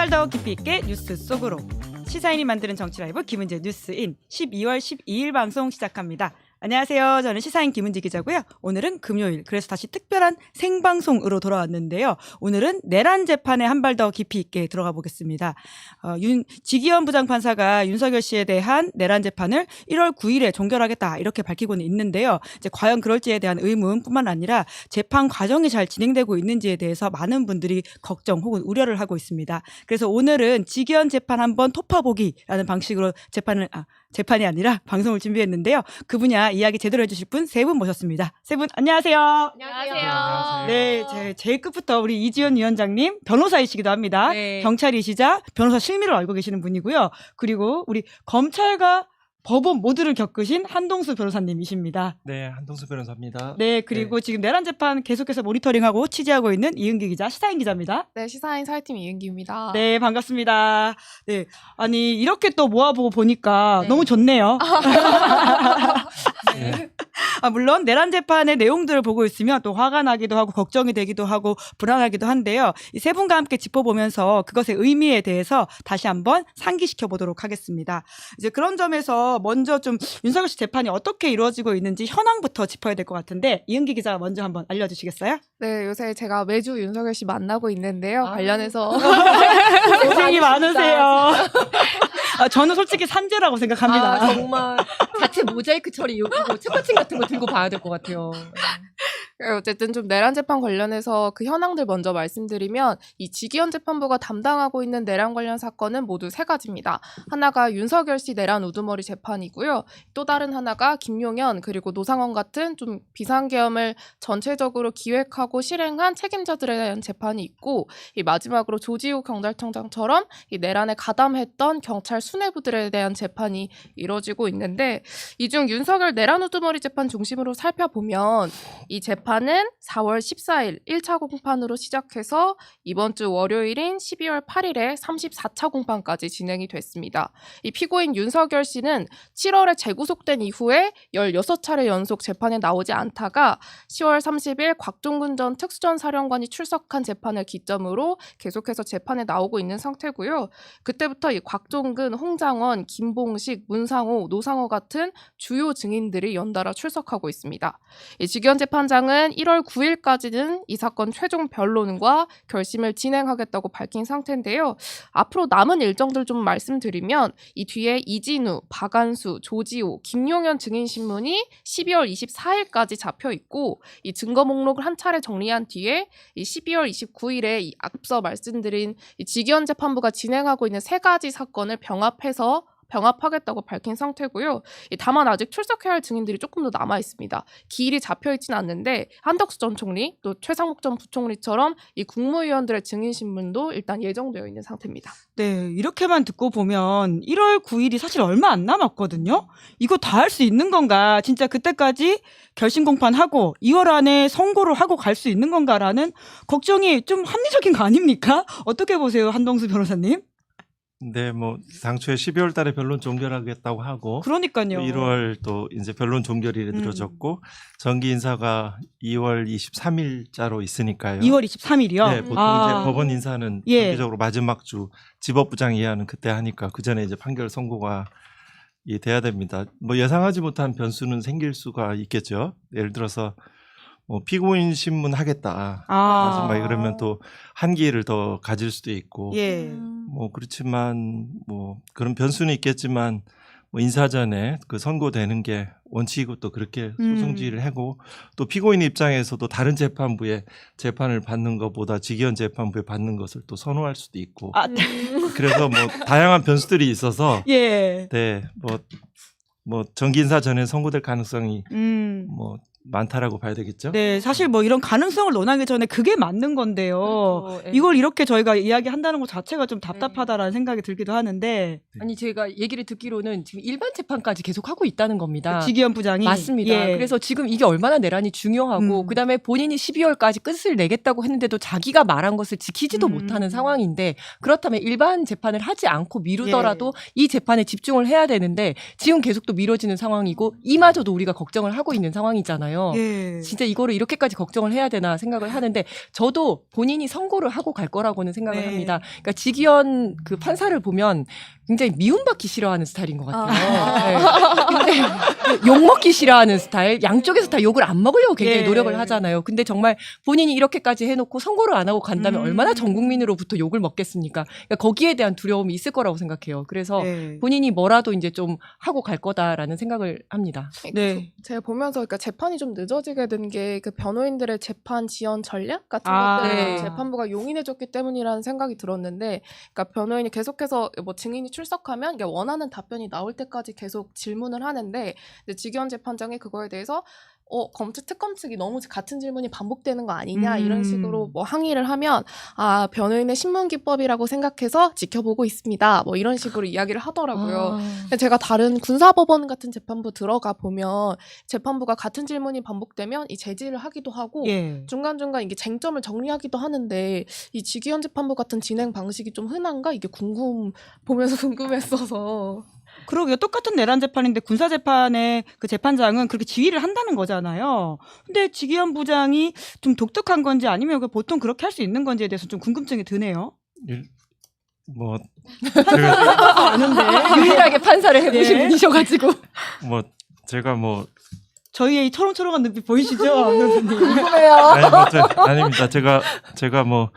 발 더 깊이 있게 뉴스 속으로 시사인이 만드는 정치 라이브 김은재 뉴스인 12월 12일 방송 시작합니다. 안녕하세요. 저는 시사인 김은지 기자고요. 오늘은 금요일, 그래서 다시 특별한 생방송으로 돌아왔는데요. 오늘은 내란 재판에 한 발 더 깊이 있게 들어가 보겠습니다. 지기현 부장판사가 윤석열 씨에 대한 내란 재판을 1월 9일에 종결하겠다 이렇게 밝히고는 있는데요. 이제 과연 그럴지에 대한 의문뿐만 아니라 재판 과정이 잘 진행되고 있는지에 대해서 많은 분들이 걱정 혹은 우려를 하고 있습니다. 그래서 오늘은 지기현 재판 한번 토파보기라는 방식으로 재판이 아니라 방송을 준비했는데요. 그 분야 이야기 제대로 해주실 분 세 분 모셨습니다. 세 분 안녕하세요. 안녕하세요. 네, 제일 끝부터 우리 이지연 위원장님 변호사이시기도 합니다. 네. 경찰이시자 변호사 실미를 알고 계시는 분이고요. 그리고 우리 검찰과 법원 모두를 겪으신 한동수 변호사님이십니다. 네, 한동수 변호사입니다. 네, 그리고 지금 내란 재판 계속해서 모니터링하고 취재하고 있는 이은기 기자, 시사인 기자입니다. 네, 시사인 사회팀 이은기입니다. 네, 반갑습니다. 네, 아니 이렇게 또 모아보고 보니까 네. 너무 좋네요. 네. 물론 내란 재판의 내용들을 보고 있으면 또 화가 나기도 하고 걱정이 되기도 하고 불안하기도 한데요. 이 세 분과 함께 짚어보면서 그것의 의미에 대해서 다시 한번 상기시켜 보도록 하겠습니다. 이제 그런 점에서 먼저 좀 윤석열 씨 재판이 어떻게 이루어지고 있는지 현황부터 짚어야 될 것 같은데 이은기 기자가 먼저 한번 알려주시겠어요? 네, 요새 제가 매주 윤석열 씨 만나고 있는데요. 관련해서 고생이 많으세요. 저는 솔직히 산재라고 생각합니다. 정말 자체 모자이크 처리 요거 책받침 같은 거 들고 봐야 될 것 같아요. 어쨌든 좀 내란 재판 관련해서 그 현황들 먼저 말씀드리면 이 지기현 재판부가 담당하고 있는 내란 관련 사건은 모두 세 가지입니다. 하나가 윤석열 씨 내란 우두머리 재판이고요. 또 다른 하나가 김용현 그리고 노상원 같은 좀 비상계엄을 전체적으로 기획하고 실행한 책임자들에 대한 재판이 있고 이 마지막으로 조지우 경찰청장처럼 이 내란에 가담했던 경찰 수뇌부들에 대한 재판이 이뤄지고 있는데 이 중 윤석열 내란 우두머리 재판 중심으로 살펴보면 이 재판은 4월 14일 1차 공판으로 시작해서 이번 주 월요일인 12월 8일에 34차 공판까지 진행이 됐습니다. 이 피고인 윤석열 씨는 7월에 재구속된 이후에 16차례 연속 재판에 나오지 않다가 10월 30일 곽종근 전 특수전사령관이 출석한 재판을 기점으로 계속해서 재판에 나오고 있는 상태고요. 그때부터 이 곽종근, 홍장원, 김봉식, 문상호, 노상호 같은 주요 증인들이 연달아 출석하고 있습니다. 이 지기현 재판장은 1월 9일까지는 이 사건 최종 변론과 결심을 진행하겠다고 밝힌 상태인데요. 앞으로 남은 일정들 좀 말씀드리면 이 뒤에 이진우, 박안수, 조지호, 김용현 증인 신문이 12월 24일까지 잡혀 있고 이 증거 목록을 한 차례 정리한 뒤에 이 12월 29일에 이 앞서 말씀드린 이 지기현 재판부가 진행하고 있는 세 가지 사건을 병합하겠다고 밝힌 상태고요. 다만 아직 출석해야 할 증인들이 조금 더 남아 있습니다. 기일이 잡혀 있지는 않는데 한덕수 전 총리, 또 최상목 전 부총리처럼 이 국무위원들의 증인 신문도 일단 예정되어 있는 상태입니다. 네, 이렇게만 듣고 보면 1월 9일이 사실 얼마 안 남았거든요. 이거 다 할 수 있는 건가? 진짜 그때까지 결심 공판하고 2월 안에 선고를 하고 갈 수 있는 건가라는 걱정이 좀 합리적인 거 아닙니까? 어떻게 보세요, 한동수 변호사님? 네, 뭐 당초에 12월 달에 변론 종결하겠다고 하고 그러니까요. 1월 또 이제 변론 종결일에 늘어졌고 정기 인사가 2월 23일자로 있으니까요. 2월 23일이요? 네, 보통 이제 법원 인사는 예. 정기적으로 마지막 주 지법부장 이하는 그때 하니까 그 전에 이제 판결 선고가 돼야 됩니다. 뭐 예상하지 못한 변수는 생길 수가 있겠죠. 예를 들어서 피고인 신문 하겠다. 정말 그러면 또 한 기회를 더 가질 수도 있고. 예. 뭐 그렇지만 뭐 그런 변수는 있겠지만 뭐 인사전에 그 선고되는 게 원칙이고 또 그렇게 소송지휘를 하고 또 피고인 입장에서도 다른 재판부에 재판을 받는 것보다 지기현 재판부에 받는 것을 또 선호할 수도 있고. 그래서 뭐 다양한 변수들이 있어서 예. 네, 뭐 정기 인사 전에 선고될 가능성이 뭐 많다라고 봐야 되겠죠. 네, 사실 뭐 이런 가능성을 논하기 전에 그게 맞는 건데요. 그렇죠. 예. 이걸 이렇게 저희가 이야기한다는 것 자체가 좀 답답하다라는 생각이 들기도 하는데 아니 제가 얘기를 듣기로는 지금 일반 재판까지 계속 하고 있다는 겁니다. 지기현 부장이 맞습니다. 예. 그래서 지금 이게 얼마나 내란이 중요하고 그다음에 본인이 12월까지 끝을 내겠다고 했는데도 자기가 말한 것을 지키지도 못하는 상황인데 그렇다면 일반 재판을 하지 않고 미루더라도 이 재판에 집중을 해야 되는데 지금 계속 또 미뤄지는 상황이고 이마저도 우리가 걱정을 하고 있는 상황이잖아요. 있잖아요. 예. 진짜 이거를 이렇게까지 걱정을 해야 되나 생각을 하는데 저도 본인이 선고를 하고 갈 거라고는 생각을 네. 합니다. 그러니까 지기현 그 판사를 보면 굉장히 미움받기 싫어하는 스타일인 것 같아요. 네. 근데 욕먹기 싫어하는 스타일, 양쪽에서 다 욕을 안 먹으려고 굉장히 예. 노력을 하잖아요. 근데 정말 본인이 이렇게까지 해놓고 선고를 안 하고 간다면 얼마나 전 국민으로부터 욕을 먹겠습니까? 그러니까 거기에 대한 두려움이 있을 거라고 생각해요. 그래서 네. 본인이 뭐라도 이제 좀 하고 갈 거다라는 생각을 합니다. 네. 제가 보면서 그러니까 재판이 좀 늦어지게 된 게 그 변호인들의 재판 지연 전략 같은 아. 것들을 네. 재판부가 용인해줬기 때문이라는 생각이 들었는데, 그러니까 변호인이 계속해서 뭐 증인이 출석하면 이게 원하는 답변이 나올 때까지 계속 질문을 하는데, 근데 지기현 재판장이 그거에 대해서 검찰 특검 측이 너무 같은 질문이 반복되는 거 아니냐 이런 식으로 뭐 항의를 하면 변호인의 신문 기법이라고 생각해서 지켜보고 있습니다. 뭐 이런 식으로 이야기를 하더라고요. 근데 제가 다른 군사법원 같은 재판부 들어가 보면 재판부가 같은 질문이 반복되면 이 제지를 하기도 하고 예. 중간중간 이게 쟁점을 정리하기도 하는데 이 지기현 재판부 같은 진행 방식이 좀 흔한가 이게 보면서 궁금했어서. 그러게요. 똑같은 내란 재판인데 군사 재판의 그 재판장은 그렇게 지휘를 한다는 거잖아요. 근데 지기현 부장이 좀 독특한 건지 아니면 보통 그렇게 할 수 있는 건지에 대해서 좀 궁금증이 드네요. 뭐 제가 아는데 유일하게 판사를 해보신 네. 분이셔가지고. 뭐 제가 뭐 저희의 이 초롱초롱한 눈빛 보이시죠, 교수님? 궁금해요. 아니, 아닙니다. 제가 뭐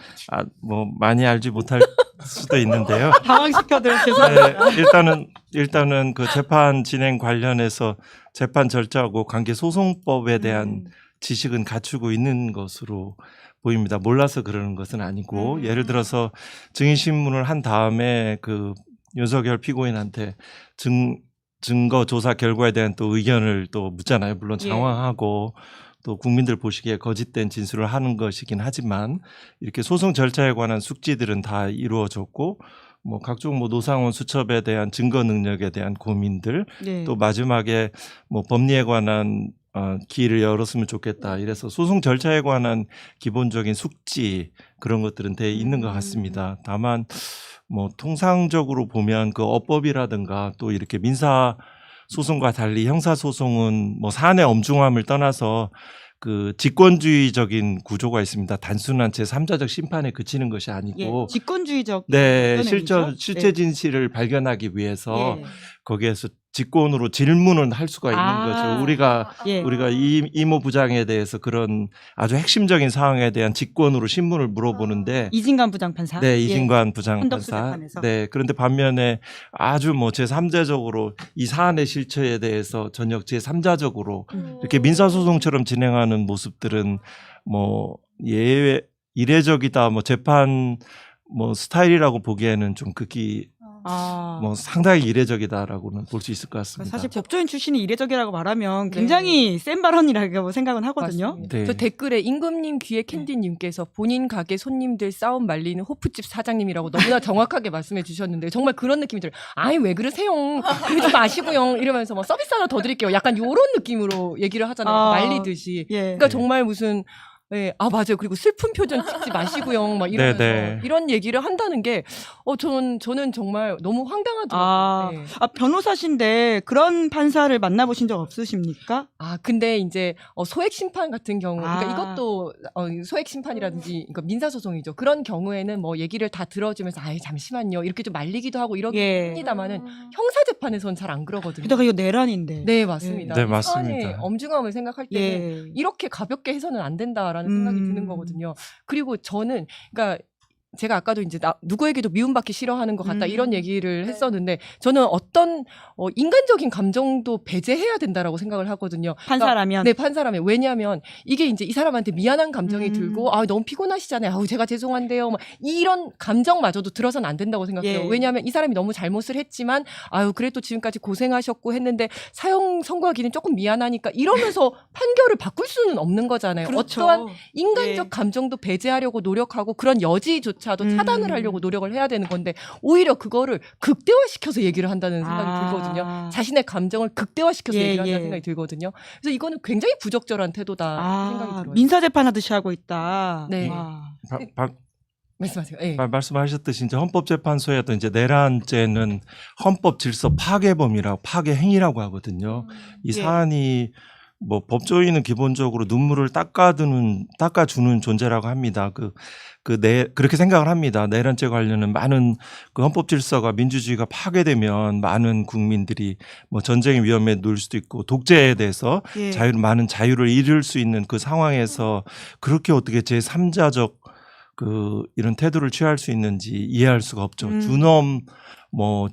많이 알지 못할 수도 있는데요. 당황시켜드려 죄송합니다. 네, 일단은 그 재판 진행 관련해서 재판 절차하고 관계 소송법에 대한 지식은 갖추고 있는 것으로 보입니다. 몰라서 그러는 것은 아니고 예를 들어서 증인 신문을 한 다음에 그 윤석열 피고인한테 증거 조사 결과에 대한 또 의견을 또 묻잖아요. 물론 장황하고 또 국민들 보시기에 거짓된 진술을 하는 것이긴 하지만 이렇게 소송 절차에 관한 숙지들은 다 이루어졌고 뭐 각종 뭐 노상원 수첩에 대한 증거 능력에 대한 고민들 네. 또 마지막에 뭐 법리에 관한 길을 열었으면 좋겠다. 이래서 소송 절차에 관한 기본적인 숙지 그런 것들은 돼 있는 것 같습니다. 다만 뭐 통상적으로 보면 그 어법이라든가 또 이렇게 민사 소송과 달리 형사 소송은 뭐 사안의 엄중함을 떠나서 그 직권주의적인 구조가 있습니다. 단순한 제3자적 심판에 그치는 것이 아니고 직권주의적 네, 어떤 의미죠? 실제 진실을 발견하기 위해서 예. 거기에서 직권으로 질문을 할 수가 있는 거죠. 우리가 예. 이모 부장에 대해서 그런 아주 핵심적인 사항에 대한 직권으로 신문을 물어보는데 이진관 부장판사. 네, 이진관 부장 헌덕수 판사. 재판에서. 네, 그런데 반면에 아주 뭐 제3자적으로 이 사안의 실체에 대해서 전혀 제3자적으로 이렇게 민사소송처럼 진행하는 모습들은 뭐 이례적이다, 뭐 재판 뭐 스타일이라고 보기에는 좀 극히 뭐 상당히 이례적이다라고는 볼 수 있을 것 같습니다. 사실 법조인 출신이 이례적이라고 말하면 굉장히 센 발언이라고 생각은 하거든요. 맞습니다. 네. 저 댓글에 임금님 귀에 캔디님께서 본인 가게 손님들 싸움 말리는 호프집 사장님이라고 너무나 정확하게 말씀해 주셨는데 정말 그런 느낌이 들어요. 아이 왜 그러세요? 그러지 마시고요. 이러면서 뭐 서비스 하나 더 드릴게요. 약간 요런 느낌으로 얘기를 하잖아요. 말리듯이. 예. 그러니까 정말 무슨 네, 맞아요. 그리고 슬픈 표정 찍지 마시고요. 막 이러면서 네네. 이런 얘기를 한다는 게 저는 정말 너무 황당하더라고요. 네. 변호사신데 그런 판사를 만나보신 적 없으십니까? 근데 이제 소액 심판 같은 경우, 그러니까 아. 이것도 소액 심판이라든지 그러니까 민사 소송이죠. 그런 경우에는 뭐 얘기를 다 들어주면서 잠시만요 이렇게 좀 말리기도 하고 이러긴 예. 합니다만은 형사 재판에서는 잘 안 그러거든요. 게다가 이거 내란인데. 네 맞습니다. 네, 이 맞습니다. 사안의 엄중함을 생각할 때는 예. 이렇게 가볍게 해서는 안 된다라는 생각이 드는 거거든요. 그리고 저는 그러니까 제가 아까도 이제 누구에게도 미움받기 싫어하는 것 같다 이런 얘기를 했었는데 저는 어떤 인간적인 감정도 배제해야 된다라고 생각을 하거든요. 판사라면. 네, 판사라면. 왜냐하면 이게 이제 이 사람한테 미안한 감정이 들고 너무 피곤하시잖아요. 제가 죄송한데요. 막 이런 감정마저도 들어서는 안 된다고 생각해요. 예. 왜냐하면 이 사람이 너무 잘못을 했지만 그래도 지금까지 고생하셨고 했는데 사형 선고하기는 조금 미안하니까 이러면서 판결을 바꿀 수는 없는 거잖아요. 그렇죠. 어떠한 인간적 예. 감정도 배제하려고 노력하고 그런 여지조차도 차단을 하려고 노력을 해야 되는 건데 오히려 그거를 극대화시켜서 얘기를 한다는 생각이 들거든요. 자신의 감정을 극대화시켜서 예, 얘기를 한다는 예. 생각이 들거든요. 그래서 이거는 굉장히 부적절한 태도다 생각이 들어요. 민사재판 하듯이 하고 있다. 네. 와. 말씀하세요. 네. 말씀하셨듯이 이제 헌법재판소에도 이제 내란죄는 헌법 질서 파괴범이라고 파괴 행위라고 하거든요. 이 예. 사안이 뭐 법조인은 기본적으로 눈물을 닦아주는 존재라고 합니다. 그렇게 생각을 합니다. 내란죄 관련은 많은 그 헌법 질서가 민주주의가 파괴되면 많은 국민들이 뭐 전쟁의 위험에 놓일 수도 있고 독재에 대해서 예. 많은 자유를 잃을 수 있는 그 상황에서 그렇게 어떻게 제3자적 이런 태도를 취할 수 있는지 이해할 수가 없죠.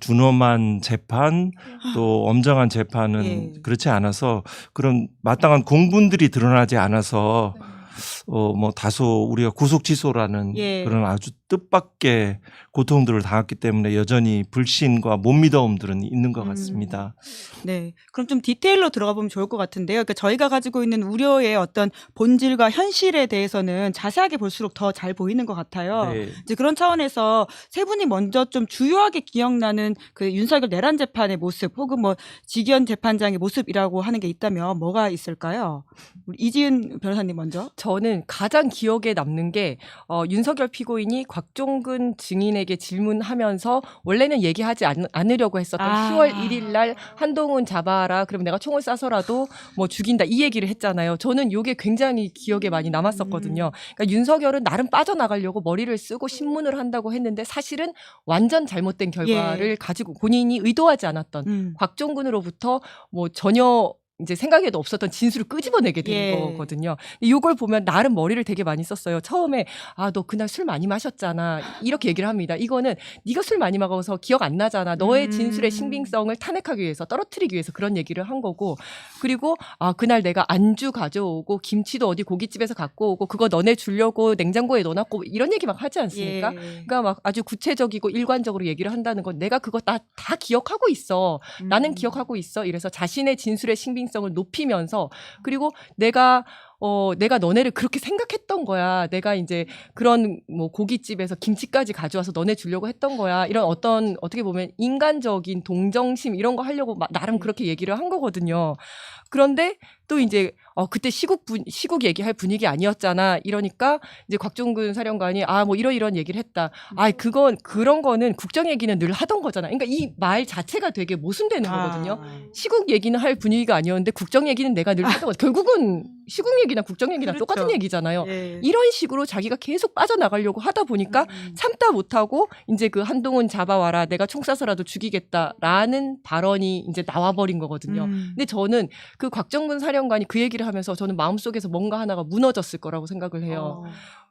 준엄한 재판 또 엄정한 재판은 예. 그렇지 않아서 그런 마땅한 공분들이 드러나지 않아서 다소 우리가 구속 취소라는 예. 그런 아주 뜻밖의 고통들을 당했기 때문에 여전히 불신과 못 믿어움들은 있는 것 같습니다. 네. 그럼 좀 디테일로 들어가 보면 좋을 것 같은데요. 그러니까 저희가 가지고 있는 우려의 어떤 본질과 현실에 대해서는 자세하게 볼수록 더 잘 보이는 것 같아요. 네. 이제 그런 차원에서 세 분이 먼저 좀 주요하게 기억나는 그 윤석열 내란 재판의 모습 혹은 뭐 지기현 재판장의 모습이라고 하는 게 있다면 뭐가 있을까요? 우리 이지은 변호사님 먼저. 저는 가장 기억에 남는 게 윤석열 피고인이 곽종근 증인에게 질문하면서 원래는 얘기하지 않으려고 했었던 10월 1일 날 한동훈 잡아라. 그럼 내가 총을 쏴서라도 뭐 죽인다. 이 얘기를 했잖아요. 저는 이게 굉장히 기억에 많이 남았었거든요. 그러니까 윤석열은 나름 빠져나가려고 머리를 쓰고 신문을 한다고 했는데 사실은 완전 잘못된 결과를 가지고 본인이 의도하지 않았던 곽종근으로부터 뭐 전혀 이제 생각에도 없었던 진술을 끄집어내게 된 거거든요. 이걸 보면 나름 머리를 되게 많이 썼어요. 처음에 너 그날 술 많이 마셨잖아. 이렇게 얘기를 합니다. 이거는 네가 술 많이 먹어서 기억 안 나잖아. 너의 진술의 신빙성을 탄핵하기 위해서 떨어뜨리기 위해서 그런 얘기를 한 거고 그리고 그날 내가 안주 가져오고 김치도 어디 고깃집에서 갖고 오고 그거 너네 주려고 냉장고에 넣어놨고 이런 얘기 막 하지 않습니까? 그러니까 막 아주 구체적이고 일관적으로 얘기를 한다는 건 내가 그거 다 기억하고 있어. 나는 기억하고 있어. 이래서 자신의 진술의 신빙성을 높이면서 그리고 내가 너네를 그렇게 생각했던 거야. 내가 이제 그런 뭐 고깃집에서 김치까지 가져와서 너네 주려고 했던 거야. 이런 어떻게 보면 인간적인 동정심 이런 거 하려고 나름 그렇게 얘기를 한 거거든요. 그런데 또 이제 그때 시국 얘기할 분위기 아니었잖아. 이러니까 이제 곽종근 사령관이 뭐 이런 얘기를 했다. 그런 거는 국정 얘기는 늘 하던 거잖아. 그러니까 이 말 자체가 되게 모순되는 거거든요. 시국 얘기는 할 분위기가 아니었는데 국정 얘기는 내가 늘 하던 거. 결국은 시국 얘기나 국정 얘기나 그렇죠. 똑같은 얘기잖아요. 예. 이런 식으로 자기가 계속 빠져나가려고 하다 보니까 참다 못하고 이제 그 한동훈 잡아와라. 내가 총 쏴서라도 죽이겠다라는 발언이 이제 나와버린 거거든요. 근데 저는 그 곽종근 사령관이 그 얘기를 하면서 저는 마음속에서 뭔가 하나가 무너졌을 거라고 생각을 해요.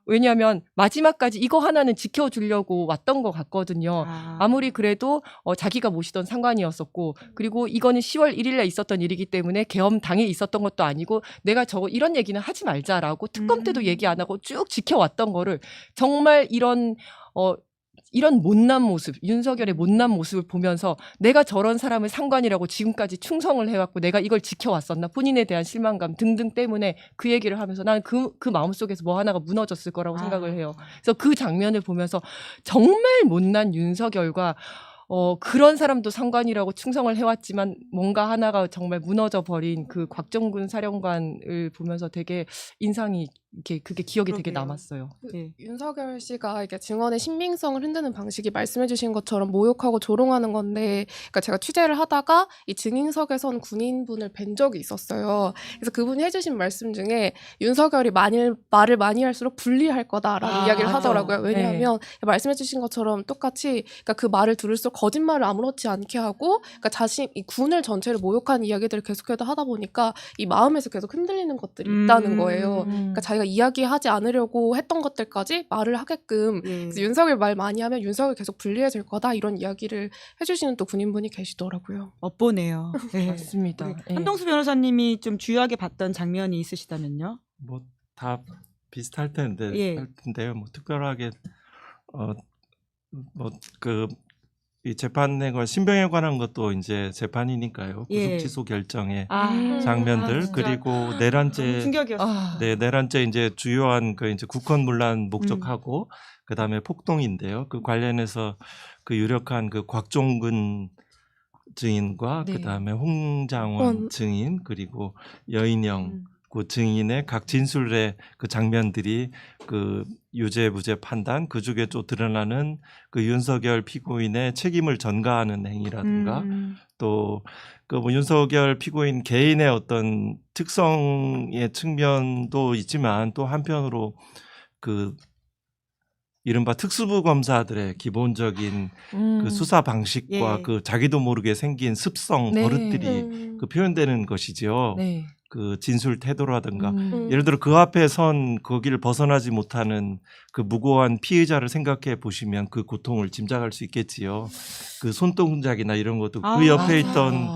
왜냐하면 마지막까지 이거 하나는 지켜주려고 왔던 것 같거든요. 아무리 그래도 자기가 모시던 상관이었었고 그리고 이거는 10월 1일에 있었던 일이기 때문에 계엄 당에 있었던 것도 아니고 내가 이런 얘기는 하지 말자라고 특검 때도 얘기 안 하고 쭉 지켜왔던 거를 정말 이런 못난 모습, 윤석열의 못난 모습을 보면서 내가 저런 사람을 상관이라고 지금까지 충성을 해왔고 내가 이걸 지켜왔었나 본인에 대한 실망감 등등 때문에 그 얘기를 하면서 나는 그 마음속에서 뭐 하나가 무너졌을 거라고 생각을 해요. 그래서 그 장면을 보면서 정말 못난 윤석열과 그런 사람도 상관이라고 충성을 해왔지만 뭔가 하나가 정말 무너져 버린 그 곽종근 사령관을 보면서 되게 인상이 그게 기억이 되게 그러게요. 남았어요. 윤석열 씨가 이게 증언의 신빙성을 흔드는 방식이 말씀해주신 것처럼 모욕하고 조롱하는 건데, 그러니까 제가 취재를 하다가 이 증인석에 선 군인분을 뵌 적이 있었어요. 그래서 그분이 해주신 말씀 중에 윤석열이 말을 많이 할수록 불리할 거다라는 이야기를 맞아. 하더라고요. 왜냐하면 말씀해주신 것처럼 똑같이 그러니까 그 말을 들을수록 거짓말을 아무렇지 않게 하고, 그러니까 이 군을 전체를 모욕하는 이야기들을 계속해서 하다 보니까 이 마음에서 계속 흔들리는 것들이 있다는 거예요. 그러니까 자기가 이야기하지 않으려고 했던 것들까지 말을 하게끔 그래서 윤석열 말 많이 하면 윤석열 계속 불리해질 거다 이런 이야기를 해주시는 또 군인분이 계시더라고요. 엇보네요. 네. 맞습니다. 예. 한동수 변호사님이 좀 주요하게 봤던 장면이 있으시다면요? 뭐 다 비슷할 텐데요. 뭐 특별하게 이 재판에 관한 신병에 관한 것도 이제 재판이니까요. 구속 취소 결정의 장면들 그리고 내란죄 충격이었어요. 내란죄 이제 주요한 그 이제 국헌문란 목적하고 그다음에 폭동인데요. 그 관련해서 그 유력한 그 곽종근 증인과 그다음에 홍장원 증인 그리고 여인영 그 증인의 각 진술의 그 장면들이 그 유죄 무죄 판단 그 중에 또 드러나는 그 윤석열 피고인의 책임을 전가하는 행위라든가 또 그 뭐 윤석열 피고인 개인의 어떤 특성의 측면도 있지만 또 한편으로 그 이른바 특수부 검사들의 기본적인 그 수사 방식과 예. 그 자기도 모르게 생긴 습성 네. 버릇들이 그 표현되는 것이죠. 네. 그 진술 태도라든가 음. 예를 들어 그 앞에 선 거기를 벗어나지 못하는 그 무고한 피의자를 생각해 보시면 그 고통을 짐작할 수 있겠지요. 그 손동작이나 이런 것도 아, 그 옆에 맞아요. 있던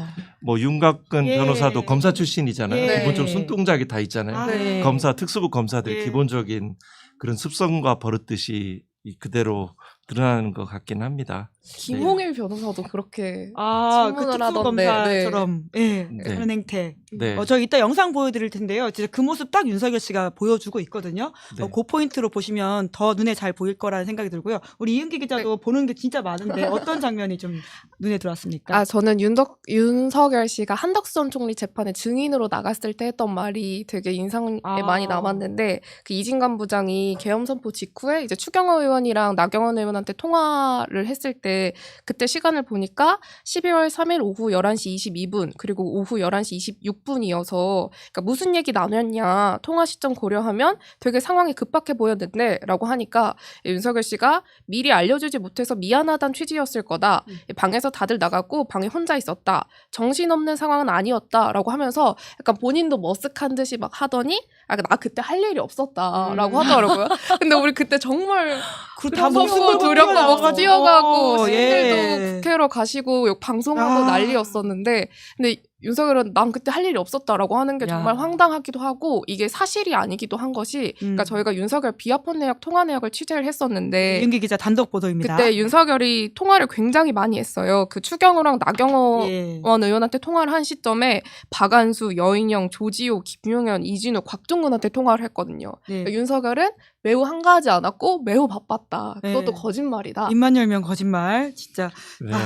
뭐 윤곽근 예. 변호사도 검사 출신이잖아요. 예. 기본적으로 손동작이 다 있잖아요. 아, 네. 검사 특수부 검사들의 예. 기본적인 그런 습성과 버릇듯이 그대로 드러나는 것 같긴 합니다. 김홍일 변호사도 그렇게 그 질문을 하던데, 특수검사처럼 예, 네. 그런 행태. 네. 저 이따 영상 보여드릴 텐데요. 진짜 그 모습 딱 윤석열 씨가 보여주고 있거든요. 네. 그 포인트로 보시면 더 눈에 잘 보일 거라는 생각이 들고요. 우리 이은기 기자도 보는 게 진짜 많은데 어떤 장면이 좀 눈에 들어왔습니까? 아, 저는 윤석열 씨가 한덕수 총리 재판에 증인으로 나갔을 때 했던 말이 되게 인상에 아. 많이 남았는데, 그 이진관 부장이 계엄 선포 직후에 이제 추경호 의원이랑 나경원 의원한테 통화를 했을 때 그때 시간을 보니까 12월 3일 오후 11시 22분 그리고 오후 11시 26분이어서 그러니까 무슨 얘기 나눴냐, 통화 시점 고려하면 되게 상황이 급박해 보였는데 라고 하니까 윤석열 씨가 미리 알려주지 못해서 미안하다는 취지였을 거다. 방에서 다들 나갔고 방에 혼자 있었다. 정신없는 상황은 아니었다라고 하면서 약간 본인도 머쓱한 듯이 막 하더니 나 그때 할 일이 없었다라고 하더라고요. 근데 우리 그때 정말 다 그래서 목숨을 두렵고 막 나와가지고. 뛰어가고 신들도 예. 국회로 가시고 방송하고 아. 난리였었는데, 근데 윤석열은 난 그때 할 일이 없었다라고 하는 게 야. 정말 황당하기도 하고 이게 사실이 아니기도 한 것이, 그러니까 저희가 윤석열 비합헌 내역 통화 내역을 취재를 했었는데 이은기 기자 단독 보도입니다. 그때 윤석열이 통화를 굉장히 많이 했어요. 그 추경호랑 나경원 예. 의원한테 통화를 한 시점에 박안수, 여인영, 조지호, 김용현, 이진우, 곽종근한테 통화를 했거든요. 네. 그러니까 윤석열은 매우 한가하지 않았고 매우 바빴다. 네. 그것도 거짓말이다. 입만 열면 거짓말. 진짜. 네. 아,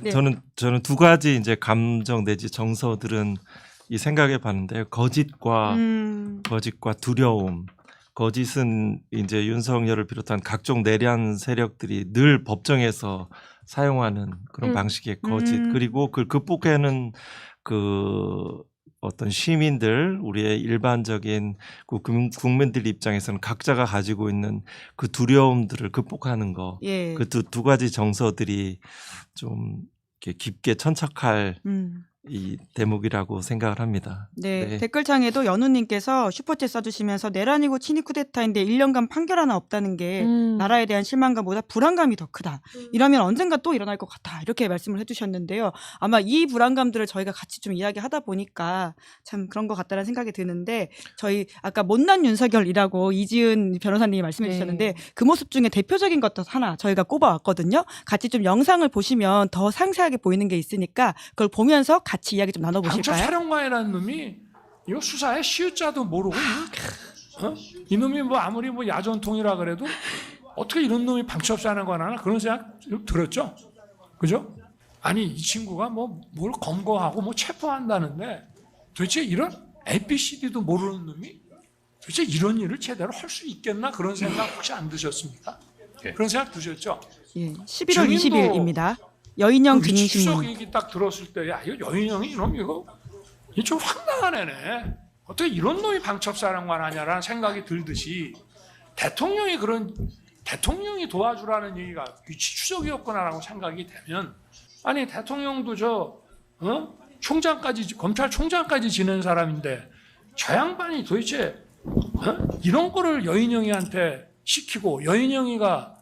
네. 저는 두 가지 이제 감정 내지 정서들은 이 생각해 봤는데요. 거짓과 두려움. 거짓은 이제 윤석열을 비롯한 각종 내란 세력들이 늘 법정에서 사용하는 그런 방식의 거짓. 그리고 그걸 극복하는 그 어떤 시민들, 우리의 일반적인 그 국민들 입장에서는 각자가 가지고 있는 그 두려움들을 극복하는 거. 예. 그 두 가지 정서들이 좀 이렇게 깊게 천착할 이 대목이라고 생각을 합니다. 네, 네. 댓글창에도 연우님께서 슈퍼챗 써주시면서 내란이고 친위 쿠데타인데 1년간 판결 하나 없다는 게 나라에 대한 실망감보다 불안감이 더 크다. 이러면 언젠가 또 일어날 것 같아. 이렇게 말씀을 해주셨는데요. 아마 이 불안감들을 저희가 같이 좀 이야기하다 보니까 참 그런 것 같다는 생각이 드는데, 저희 아까 못난 윤석열이라고 이지은 변호사님이 말씀해 주셨는데 그 모습 중에 대표적인 것도 하나 저희가 꼽아왔거든요. 같이 좀 영상을 보시면 더 상세하게 보이는 게 있으니까 그걸 보면서 같이 이야기 좀 방첩 나눠보실까요? 사령관이라는 놈이 이거 수사에 시우자도 모르고 이놈이 뭐 아무리 뭐 야전통이라 그래도 어떻게 이런 놈이 방첩 사령관 하나, 그런 생각 좀 들었죠. 그죠? 아니 이 친구가 뭐 뭘 검거하고 뭐 체포한다는데 도대체 이런 ABCD도 모르는 놈이 도대체 이런 일을 제대로 할 수 있겠나, 그런 생각 혹시 안 드셨습니까? 그런 생각 드셨죠? 예, 11월 증인도 20일입니다. 여인영 그 증인신문. 위치추적 얘기 딱 들었을 때, 야, 이거 여인영이 이놈 이거 좀 황당한 애네. 어떻게 이런 놈이 방첩사령관 하냐라는 생각이 들듯이 대통령이 도와주라는 얘기가 위치추적이었구나라고 생각이 되면, 아니 대통령도 총장까지, 검찰총장까지 지낸 사람인데 저 양반이 도대체 이런 거를 여인영이한테 시키고 여인영이가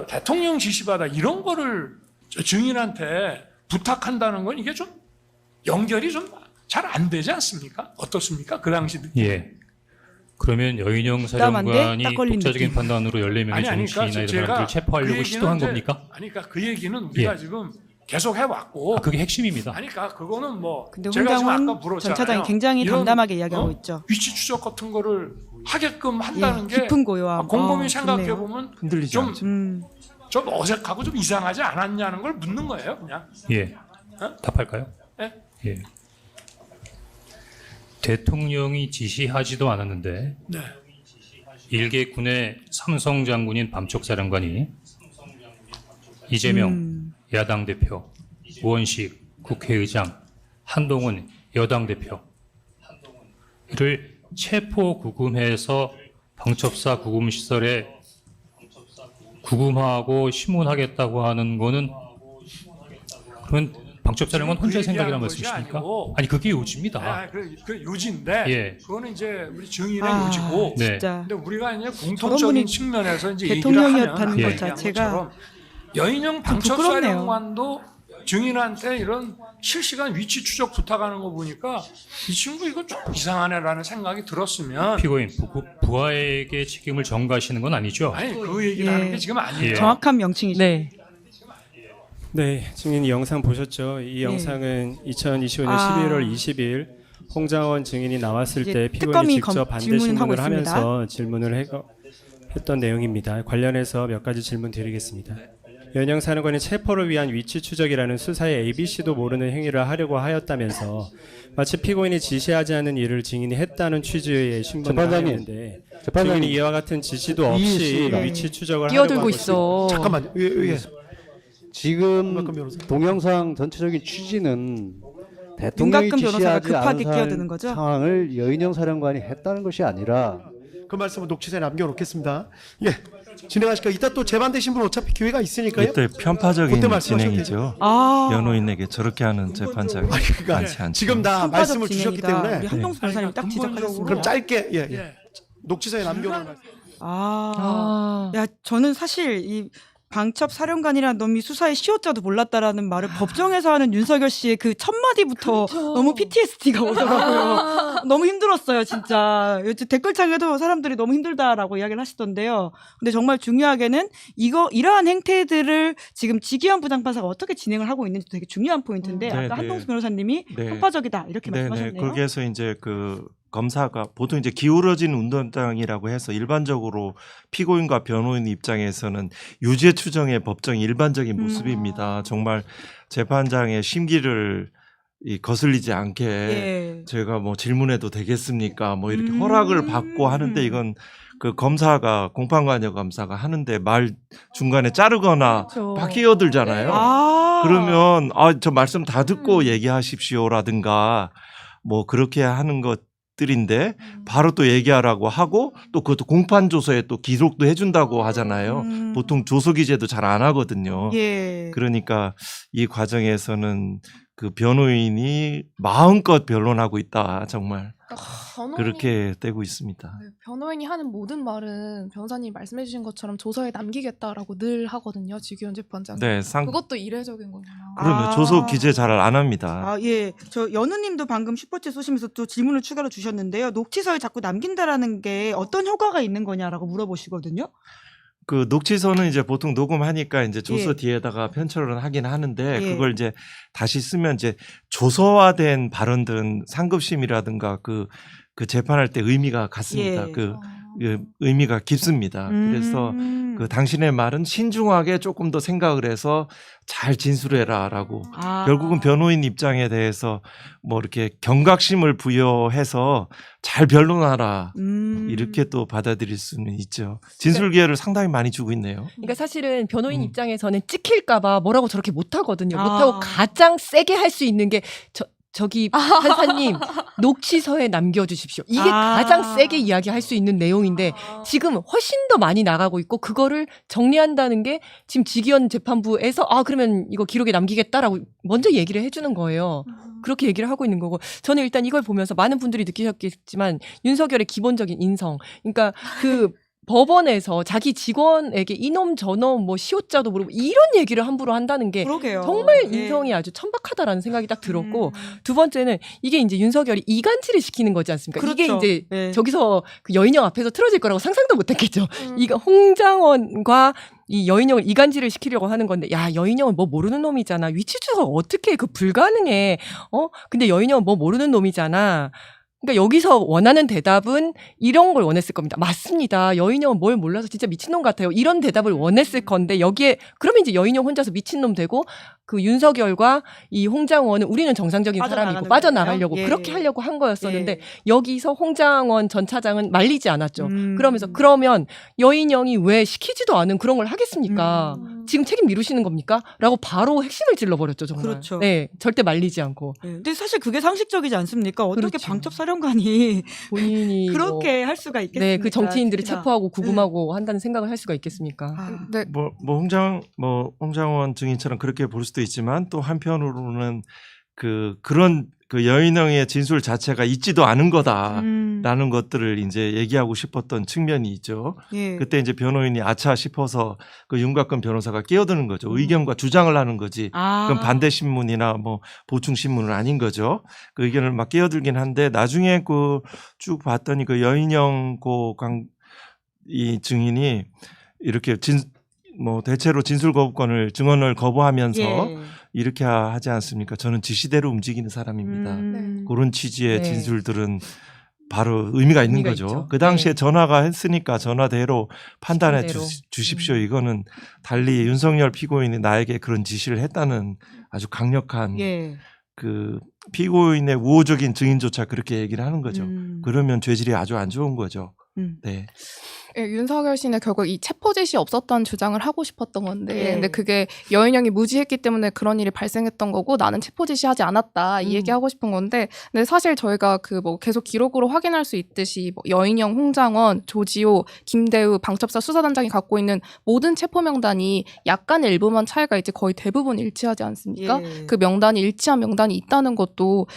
대통령 지시받아 이런 거를 증인한테 부탁한다는 건 이게 좀 연결이 좀 잘 안 되지 않습니까? 어떻습니까? 그 당시 느낌. 예. 그러면 여인영 부담한데 사령관이 딱 걸린 독자적인 느낌. 판단으로 14명의 정치인이나 이런 사람들을 체포하려고 시도한 겁니까? 그러니까 그 얘기는 우리가 예. 지금 계속 해왔고. 그게 핵심입니다. 그러니까 그거는 뭐 근데 제가 지금 아까 홍장원 물었잖아요. 전 차장이 굉장히 이런, 담담하게 이야기하고 있죠. 위치 추적 같은 거를 하게끔 한다는 예, 게 깊은 고요함. 곰곰이 좋네요. 생각해 보면 흔들리지 좀 않죠. 좀 어색하고 좀 이상하지 않았냐는 걸 묻는 거예요, 그냥. 예. 답할까요? 예? 예. 대통령이 지시하지도 않았는데 네. 일개 군의 삼성 장군인 밤촉사령관이 이재명 야당 대표, 우원식 국회의장, 한동훈 여당 대표를 체포 구금해서 방첩사 구금시설에 구금하고 신문하겠다고 하는 거는 그러면 방첩사령관 혼자 생각이란 말씀이십니까? 아니고, 아니 그게 요지입니다. 그 요지인데 예. 그거는 이제 우리 증인의 요지고. 네. 진짜 근데 우리가 이제 저런 공통적인 분이 측면에서 이제 얘기를 대통령이었다는 하면 것 아까 자체가 얘기한 것처럼 여인영 좀 부끄럽네요. 방첩사령관도 증인한테 이런 실시간 위치 추적 부탁하는 거 보니까 이 친구 이거 좀 이상하네라는 생각이 들었으면 피고인 부하에게 책임을 전가하시는 건 아니죠? 아니 그 얘기를 예. 하는 게 지금 아니에요. 예. 정확한 명칭이죠. 네. 네, 증인 영상 보셨죠? 이 네. 영상은 2025년 아. 11월 20일 홍장원 증인이 나왔을 이제 때 특검이 피고인이 직접 반대 질문을 하고 신문을 있습니다. 하면서 질문을 했던 내용입니다. 관련해서 몇 가지 질문 드리겠습니다. 연영 사령관이 체포를 위한 위치 추적이라는 수사의 ABC도 모르는 행위를 하려고 하였다면서 마치 피고인이 지시하지 않은 일을 증인이 했다는 취지의 신문을 재판장님, 하였는데 재판장님. 증인이 이와 같은 지시도 없이 이해했습니다. 위치 추적을 하려고 끼어들고 한 있어. 잠깐만요. 예. 지금 동영상 전체적인 취지는 대통령이 윤곽근 변호사가 지시하지 급하게 않은 끼어드는 거죠? 상황을 여인영 사령관이 했다는 것이 아니라 그 말씀은 녹취서에 남겨놓겠습니다. 예, 진행하실까요? 이따 또 재반되신 분 어차피 기회가 있으니까요. 이때 편파적인 그때 말씀하셔도 진행이죠. 아, 변호인에게 저렇게 하는 재판장이 그러니까 많지 않죠. 지금 다 편파적 말씀을 주셨기 진행이다. 때문에 우리 한동수 변호사님 딱 지적하셨습니다. 그럼 짧게 예. 예. 녹취서에 남겨놓은 말씀. 야, 저는 사실 이 방첩 사령관이라는 놈이 수사의 시효자도 몰랐다라는 말을 법정에서 하는 윤석열 씨의 그 첫 마디부터 너무 PTSD가 오더라고요. 너무 힘들었어요, 진짜. 요즘 댓글창에도 사람들이 너무 힘들다라고 이야기를 하시던데요. 근데 정말 중요하게는 이러한 행태들을 지금 지기현 부장판사가 어떻게 진행을 하고 있는지 되게 중요한 포인트인데 네, 아까 네. 한동수 변호사님이 네. 편파적이다 이렇게 말씀하셨네요. 거기에서 이제 그 검사가 보통 이제 기울어진 운동장이라고 해서 일반적으로 피고인과 변호인 입장에서는 유죄 추정의 법정이 일반적인 모습입니다. 정말 재판장의 심기를 거슬리지 않게 예. 제가 뭐 질문해도 되겠습니까? 뭐 이렇게 허락을 받고 하는데 이건 그 검사가 공판관여 검사가 하는데 말 중간에 자르거나 그렇죠. 막 끼어들잖아요. 아. 그러면 저 말씀 다 듣고 얘기하십시오라든가 뭐 그렇게 하는 것들인데 바로 또 얘기하라고 하고 또 그것도 공판 조서에 또 기록도 해준다고 하잖아요. 보통 조서 기재도 잘 안 하거든요. 예. 그러니까 이 과정에서는 그 변호인이 마음껏 변론하고 있다 정말 변호인이, 그렇게 되고 있습니다. 네, 변호인이 하는 모든 말은 변호사님이 말씀해주신 것처럼 조서에 남기겠다라고 늘 하거든요. 지기현 재판장. 네, 그것도 이례적인 거구나. 그러면 아. 조서 기재 잘 안 합니다. 아, 예. 저 연우님도 방금 슈퍼챗 쏘시면서 또 질문을 추가로 주셨는데요. 녹취서에 자꾸 남긴다라는 게 어떤 효과가 있는 거냐라고 물어보시거든요. 그 녹취서는 이제 보통 녹음하니까 이제 조서 예. 뒤에다가 편철을 하긴 하는데 예. 그걸 이제 다시 쓰면 이제 조서화된 발언들은 상급심이라든가 그 재판할 때 의미가 같습니다. 예. 그 의미가 깊습니다. 그래서 그 당신의 말은 신중하게 조금 더 생각을 해서 잘 진술해라라고 아. 결국은 변호인 입장에 대해서 뭐 이렇게 경각심을 부여해서 잘 변론하라 이렇게 또 받아들일 수는 있죠. 진술 기회를 상당히 많이 주고 있네요. 그러니까 사실은 변호인 입장에서는 찍힐까봐 뭐라고 저렇게 못하거든요. 아. 못하고 가장 세게 할 수 있는 게 저기 판사님 녹취서에 남겨주십시오. 이게 아. 가장 세게 이야기할 수 있는 내용인데 지금 훨씬 더 많이 나가고 있고 그거를 정리한다는 게 지금 지기현 재판부에서 그러면 이거 기록에 남기겠다라고 먼저 얘기를 해주는 거예요. 그렇게 얘기를 하고 있는 거고 저는 일단 이걸 보면서 많은 분들이 느끼셨겠지만 윤석열의 기본적인 인성 그러니까 그 법원에서 자기 직원에게 이놈 저놈 뭐 시효자도 모르고 이런 얘기를 함부로 한다는 게 그러게요. 정말 예. 인성이 아주 천박하다라는 생각이 딱 들었고 두 번째는 이게 이제 윤석열이 이간질을 시키는 거지 않습니까? 그렇죠. 이게 이제 예. 저기서 그 여인영 앞에서 틀어질 거라고 상상도 못했겠죠. 이거 홍장원과 이 여인영을 이간질을 시키려고 하는 건데 야 여인영은 뭐 모르는 놈이잖아. 위치 추적 어떻게 그 불가능해. 근데 여인영은 뭐 모르는 놈이잖아. 그러니까 여기서 원하는 대답은 이런 걸 원했을 겁니다. 맞습니다. 여인형은 뭘 몰라서 진짜 미친놈 같아요. 이런 대답을 원했을 건데 여기에 그러면 이제 여인형 혼자서 미친놈 되고 그 윤석열과 이 홍장원은 우리는 정상적인 사람이고 빠져나가는 빠져나가려고 거예요? 예. 그렇게 하려고 한 거였었는데 예. 여기서 홍장원 전 차장은 말리지 않았죠. 음. 그러면서 그러면 여인영이 왜 시키지도 않은 그런 걸 하겠습니까? 지금 책임 미루시는 겁니까? 라고 바로 핵심을 찔러버렸죠, 정말. 그렇죠. 네, 절대 말리지 않고. 예. 근데 사실 그게 상식적이지 않습니까? 어떻게 그렇죠. 방첩사령관이 본인이 그렇게 할 수가 있겠습니까? 네, 그 정치인들을 특히나. 체포하고 구금하고 한다는 생각을 할 수가 있겠습니까? 아, 네. 홍장원 증인처럼 그렇게 볼 수도 있지만 또 한편으로는 그런 여인영의 진술 자체가 있지도 않은 거다라는 것들을 이제 얘기하고 싶었던 측면이 있죠. 예. 그때 이제 변호인이 아차 싶어서 그 윤곽근 변호사가 끼어드는 거죠. 의견과 주장을 하는 거지. 아. 그건 반대 신문이나 뭐 보충 신문은 아닌 거죠. 그 의견을 막 끼어들긴 한데 나중에 쭉 봤더니 그 여인영 이 증인이 이렇게 대체로 진술 거부권을 증언을 거부하면서 예. 이렇게 하지 않습니까? 저는 지시대로 움직이는 사람입니다. 네. 그런 취지의 네. 진술들은 바로 의미가 있는 의미가 거죠. 있죠. 그 당시에 네. 전화가 했으니까 전화대로 판단해 시간대로. 주십시오. 이거는 달리 윤석열 피고인이 나에게 그런 지시를 했다는 아주 강력한 예. 그 피고인의 우호적인 증인조차 그렇게 얘기를 하는 거죠. 음. 그러면 죄질이 아주 안 좋은 거죠. 음. 네. 예, 윤석열 씨는 결국 이 체포 지시 없었던 주장을 하고 싶었던 건데, 예. 근데 그게 여인영이 무지했기 때문에 그런 일이 발생했던 거고, 나는 체포 지시하지 않았다 이 얘기하고 싶은 건데, 근데 사실 저희가 계속 기록으로 확인할 수 있듯이 여인영, 홍장원, 조지호, 김대우, 방첩사 수사단장이 갖고 있는 모든 체포 명단이 약간의 일부만 차이가 있지 거의 대부분 일치하지 않습니까? 예. 그 명단이 일치한 명단이 있다는 것도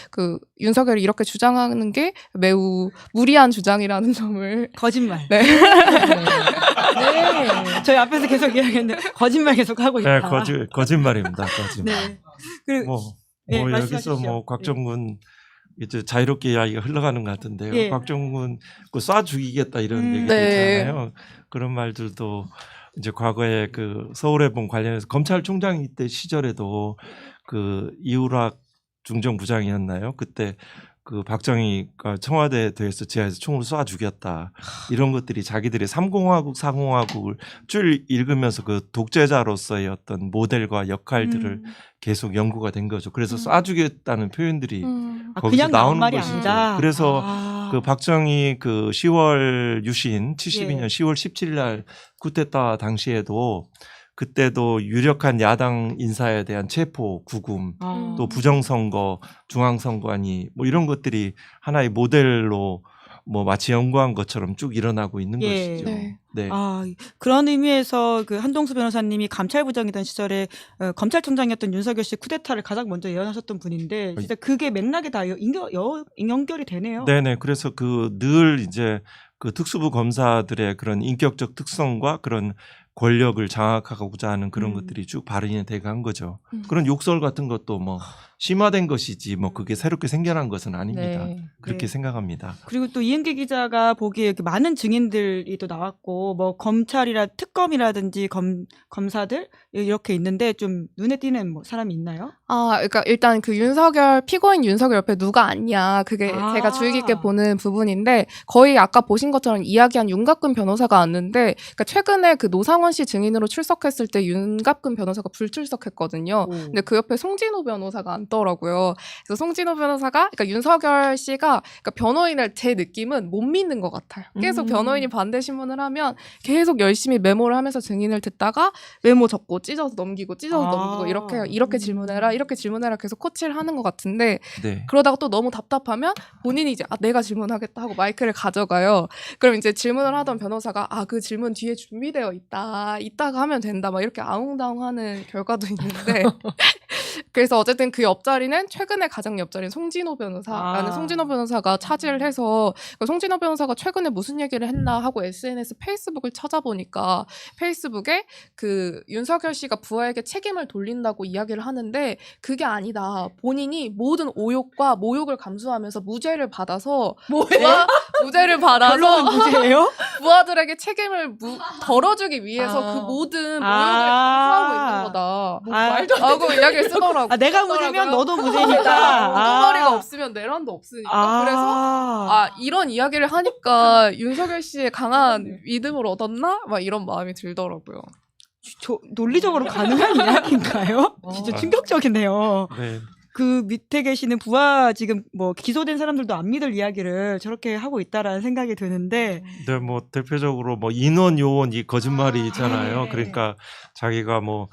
윤석열이 이렇게 주장하는 게 매우 무리한 주장이라는 점을 거짓말. 네. 네. 저희 앞에서 계속 이야기했는데 거짓말 계속 하고 있다. 네, 거짓말입니다. 거짓말. 네. 그리고 뭐 예, 여기서 말씀하십시오. 뭐 곽정군 이제 자유롭게 이야기가 흘러가는 것 같은데요. 예. 곽정군 쏴 죽이겠다 이런 얘기도 네. 있잖아요. 그런 말들도 이제 과거에 서울해본 관련해서 검찰총장 때 시절에도 이우락 중정부장이었나요? 그때 박정희가 청와대에 대해서 지하에서 총으로 쏴 죽였다. 이런 것들이 자기들이 3공화국, 4공화국을 쭉 읽으면서 그 독재자로서의 어떤 모델과 역할들을 계속 연구가 된 거죠. 그래서 쏴 죽였다는 표현들이 거기서 그냥 나온 나오는 말이 것이죠. 아니다. 그래서 아. 박정희 10월 유신 72년 예. 10월 17일 날 쿠데타 당시에도 그때도 유력한 야당 인사에 대한 체포, 구금, 아. 또 부정선거, 중앙선관위 뭐 이런 것들이 하나의 모델로 마치 연구한 것처럼 쭉 일어나고 있는 예. 것이죠. 네. 네. 아, 그런 의미에서 한동수 변호사님이 감찰부장이던 시절에 검찰총장이었던 윤석열 씨 쿠데타를 가장 먼저 예언하셨던 분인데 진짜 그게 맥락에 다 연결이 되네요. 네네. 그래서 늘 이제 특수부 검사들의 그런 인격적 특성과 그런 권력을 장악하고자 하는 그런 것들이 쭉 발현이 되고 한 거죠. 그런 욕설 같은 것도 심화된 것이지 그게 새롭게 생겨난 것은 아닙니다. 네. 그렇게 네. 생각합니다. 그리고 또 이은기 기자가 보기에 이렇게 많은 증인들이 또 나왔고 검찰이라 특검이라든지 검사들 이렇게 있는데 좀 눈에 띄는 사람이 있나요? 그러니까 일단 피고인 윤석열 옆에 누가 앉냐, 그게 제가 주의 깊게 보는 부분인데, 거의 아까 보신 것처럼 이야기한 윤곽근 변호사가 앉는데, 그러니까 최근에 노상원 씨 증인으로 출석했을 때 윤곽근 변호사가 불출석했거든요. 근데 그 옆에 송진호 변호사가 앉더라고요. 그래서 송진호 변호사가, 그러니까 윤석열 씨가, 변호인을 제 느낌은 못 믿는 것 같아요. 계속 변호인이 반대 신문을 하면 계속 열심히 메모를 하면서 증인을 듣다가 메모 적고 찢어서 넘기고 넘기고 이렇게 질문해라 계속 코치를 하는 것 같은데, 네. 그러다가 또 너무 답답하면 본인이 이제 내가 질문하겠다 하고 마이크를 가져가요. 그럼 이제 질문을 하던 변호사가 그 질문 뒤에 준비되어 있다, 이따가 하면 된다, 막 이렇게 아웅다웅하는 결과도 있는데 그래서 어쨌든 그 옆자리는 최근에 가장 옆자리는 송진호 변호사라는 송진호 변호사가 차지를 해서, 송진호 변호사가 최근에 무슨 얘기를 했나 하고 SNS 페이스북을 찾아보니까 페이스북에 윤석열 씨가 부하에게 책임을 돌린다고 이야기를 하는데 그게 아니다. 본인이 모든 오욕과 모욕을 감수하면서 무죄를 받아서 무죄를 받아서 결론은 무죄예요? 부하들에게 책임을 덜어주기 위해서 그 모든 모욕을 감수하고 있는 거다. 말도 라고 이야기를 쓰더라고. 내가 무죄면 너도 무죄니까. 우두머리가 없으면 내란도 없으니까. 그래서 이런 이야기를 하니까 윤석열 씨의 강한 믿음을 얻었나? 막 이런 마음이 들더라고요. 논리적으로 가능한 이야기인가요? 진짜 충격적이네요. 네. 그 밑에 계시는 부하 지금 뭐 기소된 사람들도 안 믿을 이야기를 저렇게 하고 있다라는 생각이 드는데 네, 뭐 대표적으로 뭐 인원 요원 이 거짓말이 있잖아요. 네. 그러니까 자기가 뭐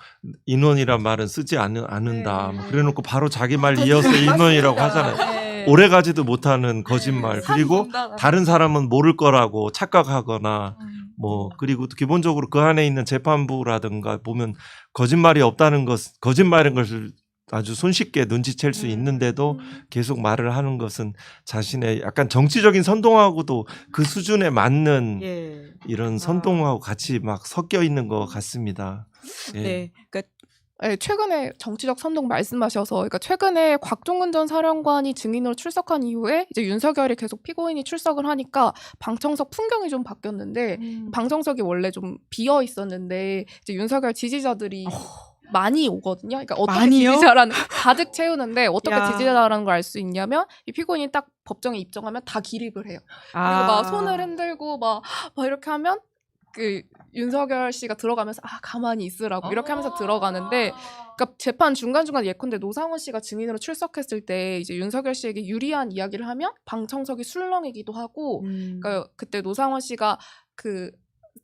인원이란 말은 쓰지 않는다. 뭐 그래놓고 바로 자기 말 이어서 인원이라고 하잖아요. 네. 오래 가지도 못하는 거짓말. 그리고 다른 사람은 모를 거라고 착각하거나 뭐 그리고 또 기본적으로 그 안에 있는 재판부라든가 보면 거짓말이 없다는 것, 거짓말인 것을 아주 손쉽게 눈치챌 수 있는데도 계속 말을 하는 것은 자신의 약간 정치적인 선동하고도 그 수준에 맞는 예. 이런 선동하고 같이 막 섞여 있는 것 같습니다. 예. 네. 그러니까 네, 최근에 정치적 선동 말씀하셔서, 그러니까 최근에 곽종근 전 사령관이 증인으로 출석한 이후에 이제 윤석열이 계속 피고인이 출석을 하니까 방청석 풍경이 좀 바뀌었는데 방청석이 원래 좀 비어 있었는데 이제 윤석열 지지자들이 많이 오거든요. 그러니까 어떻게 많이요? 지지자라는 가득 채우는데 어떻게 야. 지지자라는 걸 알 수 있냐면 이 피고인이 딱 법정에 입정하면 다 기립을 해요. 그리고 막 손을 흔들고 막 이렇게 하면 그 윤석열 씨가 들어가면서 가만히 있으라고 이렇게 하면서 들어가는데, 그러니까 재판 중간중간 예컨대 노상원 씨가 증인으로 출석했을 때 이제 윤석열 씨에게 유리한 이야기를 하면 방청석이 술렁이기도 하고, 그러니까 그때 노상원 씨가 그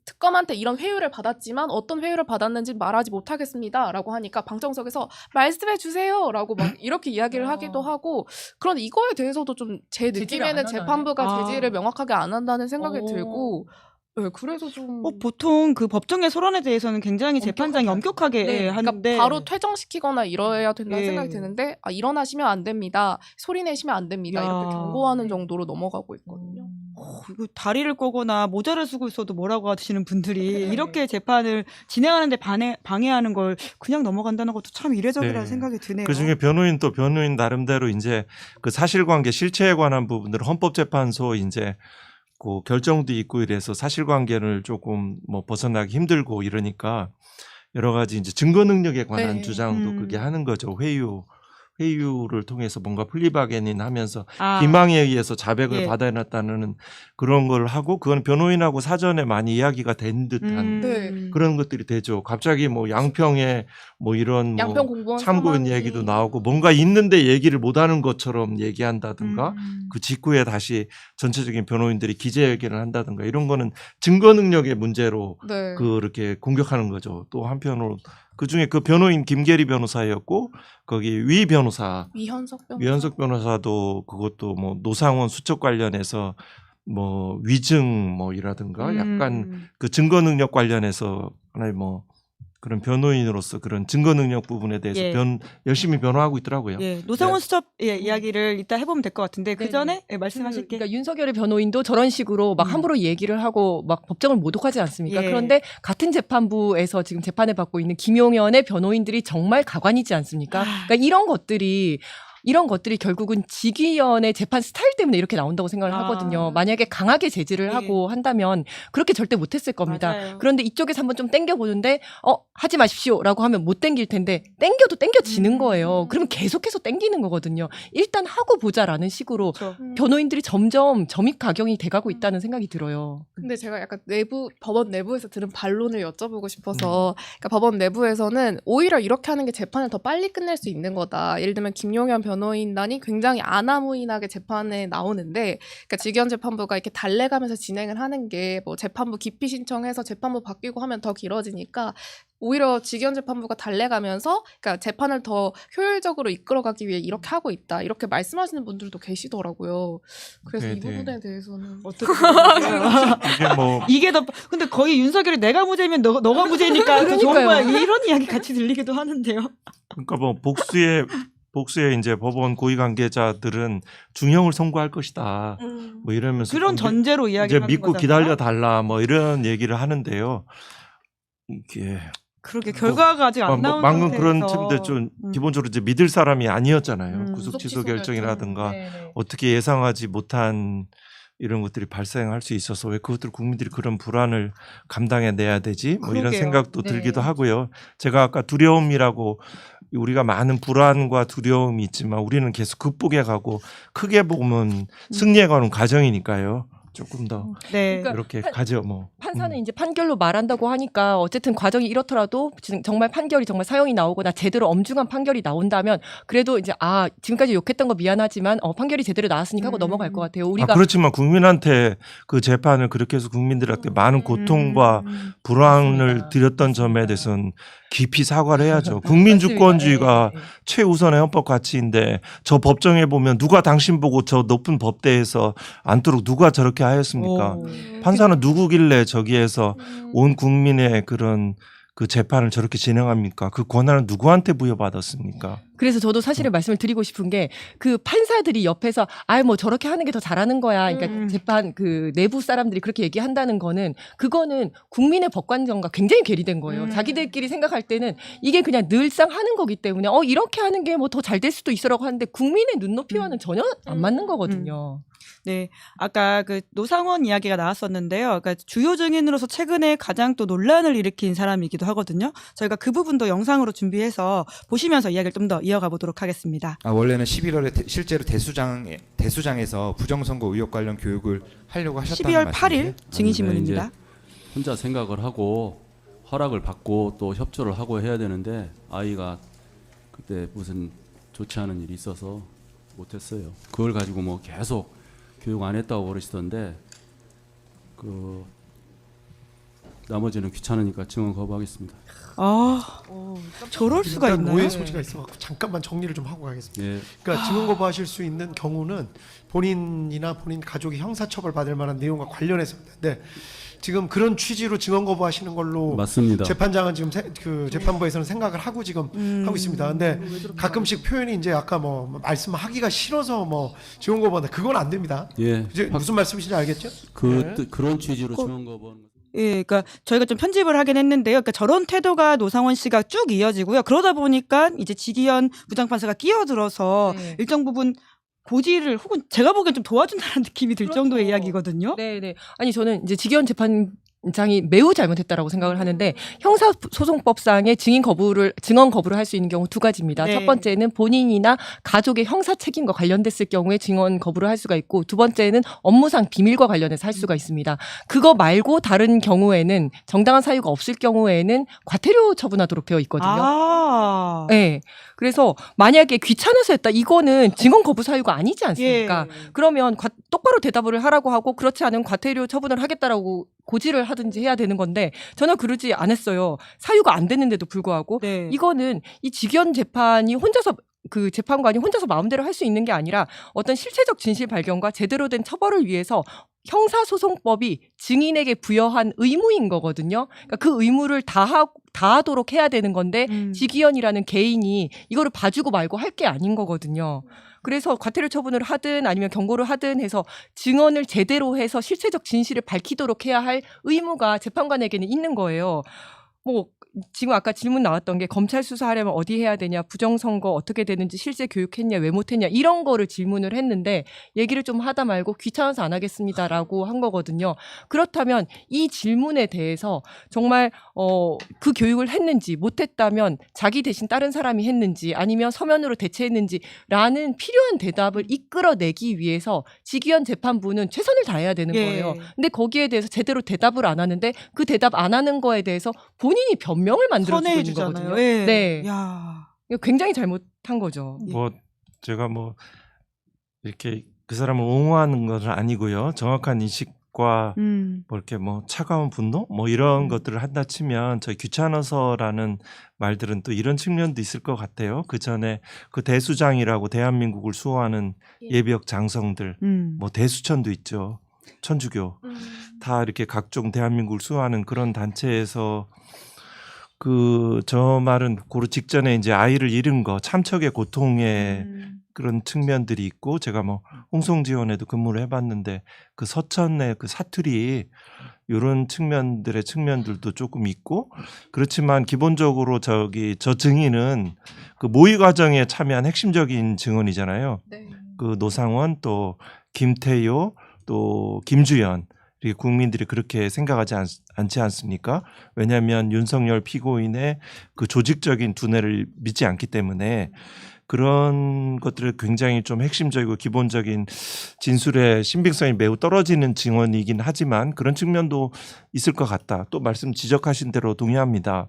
특검한테 이런 회유를 받았지만 어떤 회유를 받았는지 말하지 못하겠습니다라고 하니까 방청석에서 말씀해 주세요라고 막 이렇게 이야기를 하기도 하고, 그런데 이거에 대해서도 좀 제 제지를 안 느낌에는 하나요? 재판부가 제지를 명확하게 안 한다는 생각이 들고, 네, 그래서 좀 보통 그 법정의 소란에 대해서는 굉장히 재판장이 엄격하게 네, 하는데 그러니까 바로 퇴정시키거나 이래야 된다는 예. 생각이 드는데 일어나시면 안 됩니다. 소리 내시면 안 됩니다. 야. 이렇게 경고하는 정도로 넘어가고 있거든요. 이거 다리를 꼬거나 모자를 쓰고 있어도 뭐라고 하시는 분들이 이렇게 재판을 진행하는데 방해하는 걸 그냥 넘어간다는 것도 참 이례적이라는 네. 생각이 드네요. 그 중에 변호인 또 변호인 나름대로 이제 그 사실관계 실체에 관한 부분들을 헌법재판소 이제 그 결정도 있고 이래서 사실관계를 조금 뭐 벗어나기 힘들고 이러니까 여러 가지 이제 증거 능력에 관한 네. 주장도 그게 하는 거죠. 회유를 통해서 뭔가 플리바게닝 하면서 아, 기망에 의해서 자백을 예. 받아냈다는 그런 걸 하고, 그건 변호인하고 사전에 많이 이야기가 된 듯한 네. 그런 것들이 되죠. 갑자기 뭐 양평에 뭐 이런 뭐 양평 공무원 참고인 사망이- 얘기도 나오고 뭔가 있는데 얘기를 못하는 것처럼 얘기한다든가 그 직후에 다시 전체적인 변호인들이 기자회견을 한다든가 이런 거는 증거 능력의 문제로 네. 그렇게 공격하는 거죠. 또 한편으로 그 중에 그 변호인 김계리 변호사였고 거기 위 변호사 위현석 변호사. 위현석 변호사도 그것도 뭐 노상원 수첩 관련해서 뭐 위증 뭐 이라든가 약간 그 증거 능력 관련해서 하나의 뭐 그런 변호인으로서 그런 증거 능력 부분에 대해서 예. 열심히 변호하고 있더라고요. 예, 노상원 수첩 이야기를 이따 해보면 될 것 같은데 그 네네. 전에 말씀하실게. 그러니까 윤석열의 변호인도 저런 식으로 막 함부로 얘기를 하고 막 법정을 모독하지 않습니까? 예. 그런데 같은 재판부에서 지금 재판을 받고 있는 김용현의 변호인들이 정말 가관이지 않습니까? 그러니까 이런 것들이 결국은 지기현의 재판 스타일 때문에 이렇게 나온다고 생각을 하거든요. 만약에 강하게 제지를 예. 하고 한다면 그렇게 절대 못했을 겁니다. 맞아요. 그런데 이쪽에서 한번 좀 땡겨보는데 하지 마십시오라고 하면 못 땡길 텐데 땡겨도 땡겨지는 거예요. 그러면 계속해서 땡기는 거거든요. 일단 하고 보자라는 식으로 그렇죠. 변호인들이 점점 점입가경이 돼가고 있다는 생각이 들어요. 근데 제가 약간 법원 내부에서 들은 반론을 여쭤보고 싶어서, 그러니까 법원 내부에서는 오히려 이렇게 하는 게 재판을 더 빨리 끝낼 수 있는 거다. 예를 들면 김용현 변호인단이 굉장히 아나무인하게 재판에 나오는데, 그러니까 지기현 재판부가 이렇게 달래가면서 진행을 하는 게 뭐 재판부 기피 신청해서 재판부 바뀌고 하면 더 길어지니까 오히려 지기현 재판부가 달래가면서 그러니까 재판을 더 효율적으로 이끌어가기 위해 이렇게 하고 있다. 이렇게 말씀하시는 분들도 계시더라고요. 그래서 네, 이 네. 부분에 대해서는 어떻게 생각하세요? 이게 뭐 이게 더 근데 거의 윤석열이 내가 무죄면 너가 무죄니까 더 좋은 거야. 이런 이야기 같이 들리기도 하는데요. 그러니까 뭐 복수의 이제 법원 고위 관계자들은 중형을 선고할 것이다. 뭐 이러면서 그런 이제 전제로 이야기를 하는 믿고 거잖아요. 기다려 달라 뭐 이런 얘기를 하는데요. 이게 그렇게 결과가 아직 안 나온 방금 그런 상태에서 틈인데 좀 기본적으로 이제 믿을 사람이 아니었잖아요. 구속 구속 취소 취소 결정이라든가 네네. 어떻게 예상하지 못한 이런 것들이 발생할 수 있어서 왜 그것들 국민들이 그런 불안을 감당해내야 되지? 뭐 이런 그러게요. 생각도 네. 들기도 하고요. 제가 아까 두려움이라고 우리가 많은 불안과 두려움이 있지만 우리는 계속 극복해 가고 크게 보면 승리해 가는 과정이니까요. 조금 더 네. 그러니까 이렇게 판- 가죠. 뭐 판사는 이제 판결로 말한다고 하니까 어쨌든 과정이 이렇더라도 정말 판결이 정말 사형이 나오거나 제대로 엄중한 판결이 나온다면 그래도 이제 지금까지 욕했던 거 미안하지만 판결이 제대로 나왔으니까 하고 넘어갈 것 같아요. 우리가 그렇지만 국민한테 그 재판을 그렇게 해서 국민들한테 많은 고통과 불안을 맞습니다. 드렸던 점에 대해서는 깊이 사과를 해야죠. 국민주권주의가 맞습니다. 예, 예. 최우선의 헌법 가치인데 저 법정에 보면 누가 당신 보고 저 높은 법대에서 앉도록 누가 저렇게 하였습니까? 오. 판사는 누구길래 저기에서 온 국민의 그런 그 재판을 저렇게 진행합니까? 그 권한을 누구한테 부여받았습니까? 그래서 저도 사실은 말씀을 드리고 싶은 게 그 판사들이 옆에서 뭐 저렇게 하는 게 더 잘하는 거야. 그러니까 재판 그 내부 사람들이 그렇게 얘기한다는 거는 그거는 국민의 법관정과 굉장히 괴리된 거예요. 자기들끼리 생각할 때는 이게 그냥 늘상 하는 거기 때문에 이렇게 하는 게 뭐 더 잘 될 수도 있어라고 하는데 국민의 눈높이와는 전혀 안 맞는 거거든요. 네, 아까 그 노상원 이야기가 나왔었는데요. 그러니까 주요 증인으로서 최근에 가장 또 논란을 일으킨 사람이기도 하거든요. 저희가 그 부분도 영상으로 준비해서 보시면서 이야기를 좀 더 이어가 보도록 하겠습니다. 원래는 11월에 실제로 대수장에서 부정선거 의혹 관련 교육을 하려고 하셨다는 12월 말씀이세요? 8일 증인 신문입니다. 혼자 생각을 하고 허락을 받고 또 협조를 하고 해야 되는데 아이가 그때 무슨 좋지 않은 일이 있어서 못했어요. 그걸 가지고 뭐 계속 교육 안 했다고 그러시던데 그 나머지는 귀찮으니까 증언 거부하겠습니다. 저럴 수가 일단 있나요? 오해 소지가 있어갖고 잠깐만 정리를 좀 하고 가겠습니다. 예. 그러니까 증언 거부하실 수 있는 경우는 본인이나 본인 가족이 형사처벌 받을 만한 내용과 관련해서인데 지금 그런 취지로 증언 거부하시는 걸로 맞습니다. 재판장은 지금 그 재판부에서는 생각을 하고 지금 하고 있습니다. 근데 가끔씩 표현이 이제 아까 뭐 말씀하기가 싫어서 뭐 증언 거부한다. 그건 안 됩니다. 예. 이제 무슨 말씀이신지 알겠죠? 그런 취지로 증언 거부하는 예, 그러니까 저희가 좀 편집을 하긴 했는데요. 그러니까 저런 태도가 노상원 씨가 쭉 이어지고요. 그러다 보니까 이제 지기현 부장판사가 끼어들어서 네. 일정 부분 고지를 혹은 제가 보기엔 좀 도와준다는 느낌이 들 그렇죠. 정도의 이야기거든요. 네네. 아니 저는 이제 지기현 재판장이 매우 잘못했다라고 생각을 하는데 형사소송법상의 증언 거부를 할 수 있는 경우 두 가지입니다. 네. 첫 번째는 본인이나 가족의 형사 책임과 관련됐을 경우에 증언 거부를 할 수가 있고 두 번째는 업무상 비밀과 관련해서 할 수가 있습니다. 그거 말고 다른 경우에는 정당한 사유가 없을 경우에는 과태료 처분하도록 되어 있거든요. 네. 그래서 만약에 귀찮아서 했다 이거는 증언 거부 사유가 아니지 않습니까? 예. 그러면 똑바로 대답을 하라고 하고 그렇지 않으면 과태료 처분을 하겠다라고 고지를 하든지 해야 되는 건데 전혀 그러지 않았어요. 사유가 안 됐는데도 불구하고 네. 이거는 이 직연 재판이 혼자서 그 재판관이 혼자서 마음대로 할 수 있는 게 아니라 어떤 실체적 진실 발견과 제대로 된 처벌을 위해서 형사소송법이 증인에게 부여한 의무인 거거든요. 그러니까 그 의무를 다하도록 해야 되는 건데 지기현이라는 개인이 이거를 봐주고 말고 할 게 아닌 거거든요. 그래서 과태료 처분을 하든 아니면 경고를 하든 해서 증언을 제대로 해서 실체적 진실을 밝히도록 해야 할 의무가 재판관에게는 있는 거예요. 뭐 지금 아까 질문 나왔던 게 검찰 수사하려면 어디 해야 되냐, 부정선거 어떻게 되는지 실제 교육했냐, 왜 못했냐 이런 거를 질문을 했는데 얘기를 좀 하다 말고 귀찮아서 안 하겠습니다라고 한 거거든요. 그렇다면 이 질문에 대해서 정말 그 교육을 했는지 못했다면 자기 대신 다른 사람이 했는지 아니면 서면으로 대체했는지라는 필요한 대답을 이끌어내기 위해서 지기현 재판부는 최선을 다해야 되는 거예요. 근데 거기에 대해서 제대로 대답을 안 하는데 그 대답 안 하는 거에 대해서 본인이 변명을 만들어주고 있는 선회해주잖아요. 거거든요. 예. 네, 야. 이거 굉장히 잘못한 거죠. 뭐 제가 뭐 이렇게 그 사람을 옹호하는 것은 아니고요. 정확한 인식과 뭐 이렇게 뭐 차가운 분노 뭐 이런 것들을 한다 치면 저희 귀찮아서라는 말들은 또 이런 측면도 있을 것 같아요. 그 전에 그 대수장이라고 대한민국을 수호하는 예비역 장성들 뭐 대수천도 있죠. 천주교 다 이렇게 각종 대한민국을 수호하는 그런 단체에서 저 말은 고로 직전에 이제 아이를 잃은 거 참척의 고통의 그런 측면들이 있고 제가 뭐 홍성지원에도 근무를 해봤는데 그 서천의 그 사투리 이런 측면들도 조금 있고 그렇지만 기본적으로 저 증인은 그 모의 과정에 참여한 핵심적인 증언이잖아요. 네. 그 노상원 또 김태효 또 김주연 이렇게 국민들이 그렇게 생각하지 않지 않습니까? 왜냐하면 윤석열 피고인의 그 조직적인 두뇌를 믿지 않기 때문에 그런 것들을 굉장히 좀 핵심적이고 기본적인 진술의 신빙성이 매우 떨어지는 증언이긴 하지만 그런 측면도 있을 것 같다. 또 말씀 지적하신 대로 동의합니다.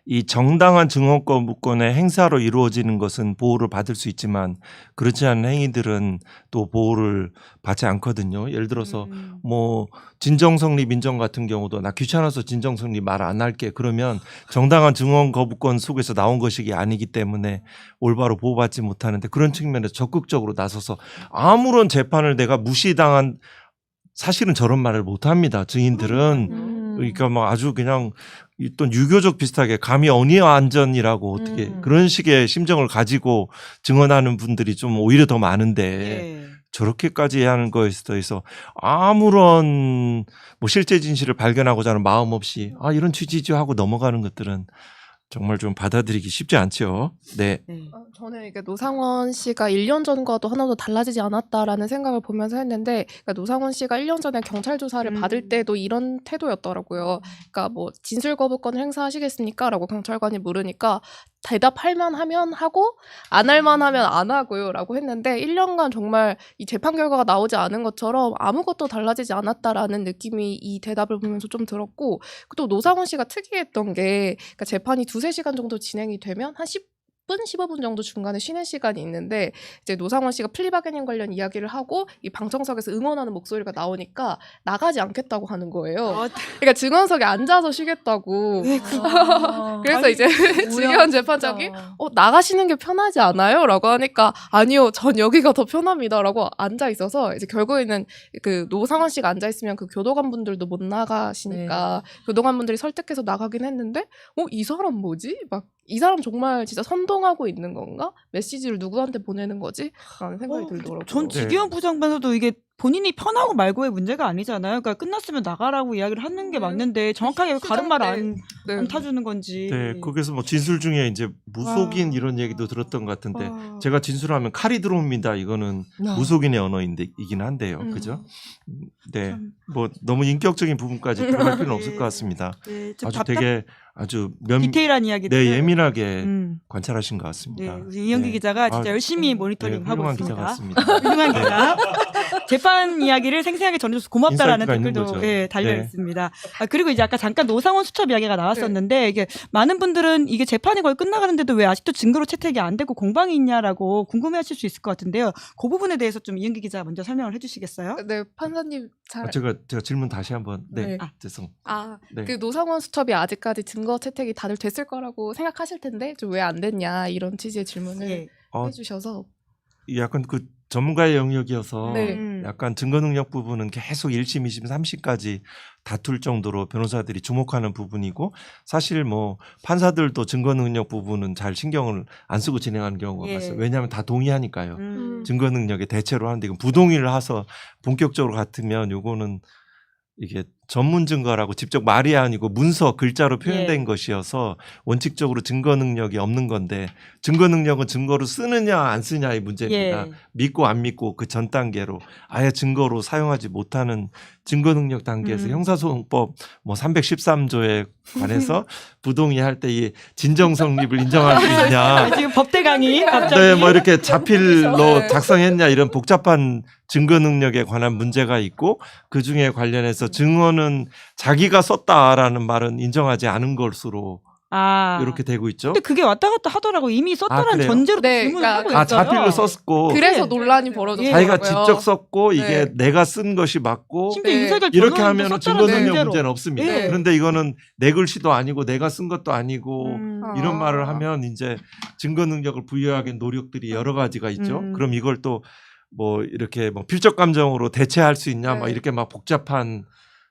이 정당한 증언권의 행사로 이루어지는 것은 보호를 받을 수 있지만 그렇지 않은 행위들은 또 보호를 받지 않거든요. 예를 들어서 뭐 진정성립 민정 같은 경우도 나 귀찮아서 진정성립 말 안 할게 그러면 정당한 증언 거부권 속에서 나온 것이 아니기 때문에 올바로 보호받지 못하는데 그런 측면에서 적극적으로 나서서 아무런 재판을 내가 무시당한 사실은 저런 말을 못합니다. 증인들은 그러니까 뭐 아주 그냥 또 유교적 비슷하게 감히 언의와 안전이라고 어떻게 그런 식의 심정을 가지고 증언하는 분들이 좀 오히려 더 많은데 예. 저렇게까지 하는 거에 있어서 아무런 뭐 실제 진실을 발견하고자 하는 마음 없이 아 이런 취지죠 하고 넘어가는 것들은 정말 좀 받아들이기 쉽지 않죠. 네. 저는 이게 노상원 씨가 1년 전과도 하나도 달라지지 않았다라는 생각을 보면서 했는데, 그러니까 노상원 씨가 1년 전에 경찰 조사를 받을 때도 이런 태도였더라고요. 그러니까 뭐 진술 거부권을 행사하시겠습니까?라고 경찰관이 물으니까 대답할만 하면 하고 안 할만 하면 안 하고요라고 했는데 1년간 정말 이 재판 결과가 나오지 않은 것처럼 아무것도 달라지지 않았다라는 느낌이 이 대답을 보면서 좀 들었고, 또 노상원 씨가 특이했던 게 그러니까 재판이 2-3시간 정도 진행이 되면 한 10분, 15분 정도 중간에 쉬는 시간이 있는데 이제 노상원 씨가 플리바게닝 관련 이야기를 하고 이 방청석에서 응원하는 목소리가 나오니까 나가지 않겠다고 하는 거예요. 그러니까 증언석에 앉아서 쉬겠다고. 그래서 이제 지기현 재판장이 나가시는 게 편하지 않아요? 라고 하니까 아니요, 전 여기가 더 편합니다. 라고 앉아 있어서 이제 결국에는 그 노상원 씨가 앉아 있으면 그 교도관 분들도 못 나가시니까 교도관 분들이 설득해서 나가긴 했는데 이 사람 뭐지? 막 이 사람 정말 진짜 선동하고 있는 건가? 메시지를 누구한테 보내는 거지? 라는 생각이 들더라고요. 전 지기현 부장판사도 이게 본인이 편하고 말고의 문제가 아니잖아요. 그러니까 끝났으면 나가라고 이야기를 하는 게 맞는데 정확하게 가른 말 안 타주는 건지. 네, 거기서 뭐 진술 중에 이제 무속인 이런 얘기도 들었던 것 같은데 제가 진술하면 칼이 들어옵니다. 이거는 무속인의 언어이긴 한데요, 그죠? 네, 뭐 너무 인격적인 부분까지 들어갈 필요는 없을 것 같습니다. 네, 아주 되게 아주 디테일한 이야기들. 네, 예민하게 관찰하신 것 같습니다. 네, 이영기 기자가 진짜 열심히 모니터링하고 훌륭한 있습니다. 기자 같습니다. 훌륭한 기자. 재판 이야기를 생생하게 전해줘서 고맙다라는 인사이트가 있는 댓글도 거죠. 달려 네. 있습니다. 그리고 이제 아까 잠깐 노상원 수첩 이야기가 나왔었는데 이게 많은 분들은 이게 재판이 거의 끝나가는데도 왜 아직도 증거로 채택이 안 되고 공방이 있냐라고 궁금해하실 수 있을 것 같은데요. 그 부분에 대해서 좀 이영기 기자 먼저 설명을 해주시겠어요? 네, 판사님 잘. 제가 질문 다시 한번. 네, 죄송. 네. 그 노상원 수첩이 아직까지 증거 채택이 다들 됐을 거라고 생각하실 텐데 좀 왜 안 됐냐 이런 취지의 질문을 해주셔서. 약간 그 전문가의 영역이어서 네. 약간 증거 능력 부분은 계속 1심, 2심, 3심까지 다툴 정도로 변호사들이 주목하는 부분이고 사실 뭐 판사들도 증거 능력 부분은 잘 신경을 안 쓰고 진행하는 경우가 많아요. 왜냐하면 다 동의하니까요. 증거 능력에 대체로 하는데 이건 부동의를 해서 본격적으로 같으면 요거는 이게 전문 증거라고 직접 말이 아니고 문서 글자로 표현된 것이어서 원칙적으로 증거 능력이 없는 건데 증거 능력은 증거로 쓰느냐 안 쓰냐의 문제입니다. 믿고 안 믿고 그 전 단계로 아예 증거로 사용하지 못하는 증거 능력 단계에서 형사소송법 뭐 313조에 관해서 부동의할 때 이 진정 성립을 인정할 수 있냐. 지금 법대 강의 갑자기. 네, 뭐 이렇게 자필로 작성했냐 이런 복잡한 증거 능력에 관한 문제가 있고 그 중에 관련해서 증언은 자기가 썼다라는 말은 인정하지 않은 것으로 이렇게 되고 있죠. 근데 그게 왔다 갔다 하더라고. 이미 썼다는 그래요? 전제로 네, 질문을 하고 그러니까 있어요. 자필로 썼고 그래서 논란이 벌어졌어요. 자기가 직접 썼고 이게 내가 쓴 것이 맞고 심지어 윤석열 이렇게 변호인도 하면 썼다는 증거 능력 전제로. 문제는 없습니다. 네. 그런데 이거는 내 글씨도 아니고 내가 쓴 것도 아니고 이런 말을 하면 이제 증거 능력을 부여하기 노력들이 여러 가지가 있죠. 그럼 이걸 또 뭐 이렇게 뭐 필적 감정으로 대체할 수 있냐 막 이렇게 막 복잡한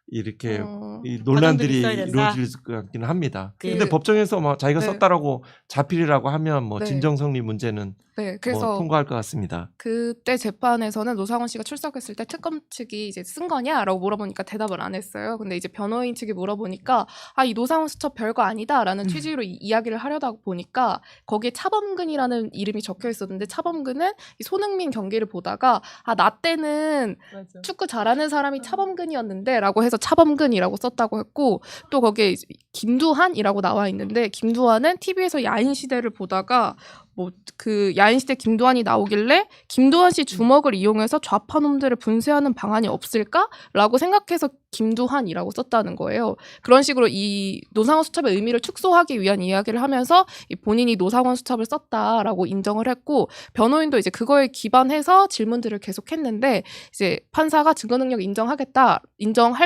이렇게 이 논란들이 이루어질 것 같기는 합니다. 근데 법정에서 뭐 자기가 썼다라고 자필이라고 하면 뭐 진정 성립 문제는 그래서 뭐 통과할 것 같습니다. 그때 재판에서는 노상원 씨가 출석했을 때 특검 측이 이제 쓴 거냐라고 물어보니까 대답을 안 했어요. 근데 이제 변호인 측이 물어보니까 이 노상원 수첩 별거 아니다라는 취지로 이야기를 하려다 보니까 거기에 차범근이라는 이름이 적혀 있었는데 차범근은 이 손흥민 경기를 보다가 나 때는 축구 잘하는 사람이 차범근이었는데라고 해서 차범근이라고 썼다고 했고 또 거기에 김두한이라고 나와 있는데 김두한은 TV에서 야인 시대를 보다가 뭐 그 야인시대 김도환이 나오길래 김도환 씨 주먹을 이용해서 좌파 놈들을 분쇄하는 방안이 없을까라고 생각해서 김두한이라고 썼다는 거예요. 그런 식으로 이 노상원 수첩의 의미를 축소하기 위한 이야기를 하면서 이 본인이 노상원 수첩을 썼다라고 인정을 했고, 변호인도 이제 그거에 기반해서 질문들을 계속했는데 이제 판사가 증거 능력 인정할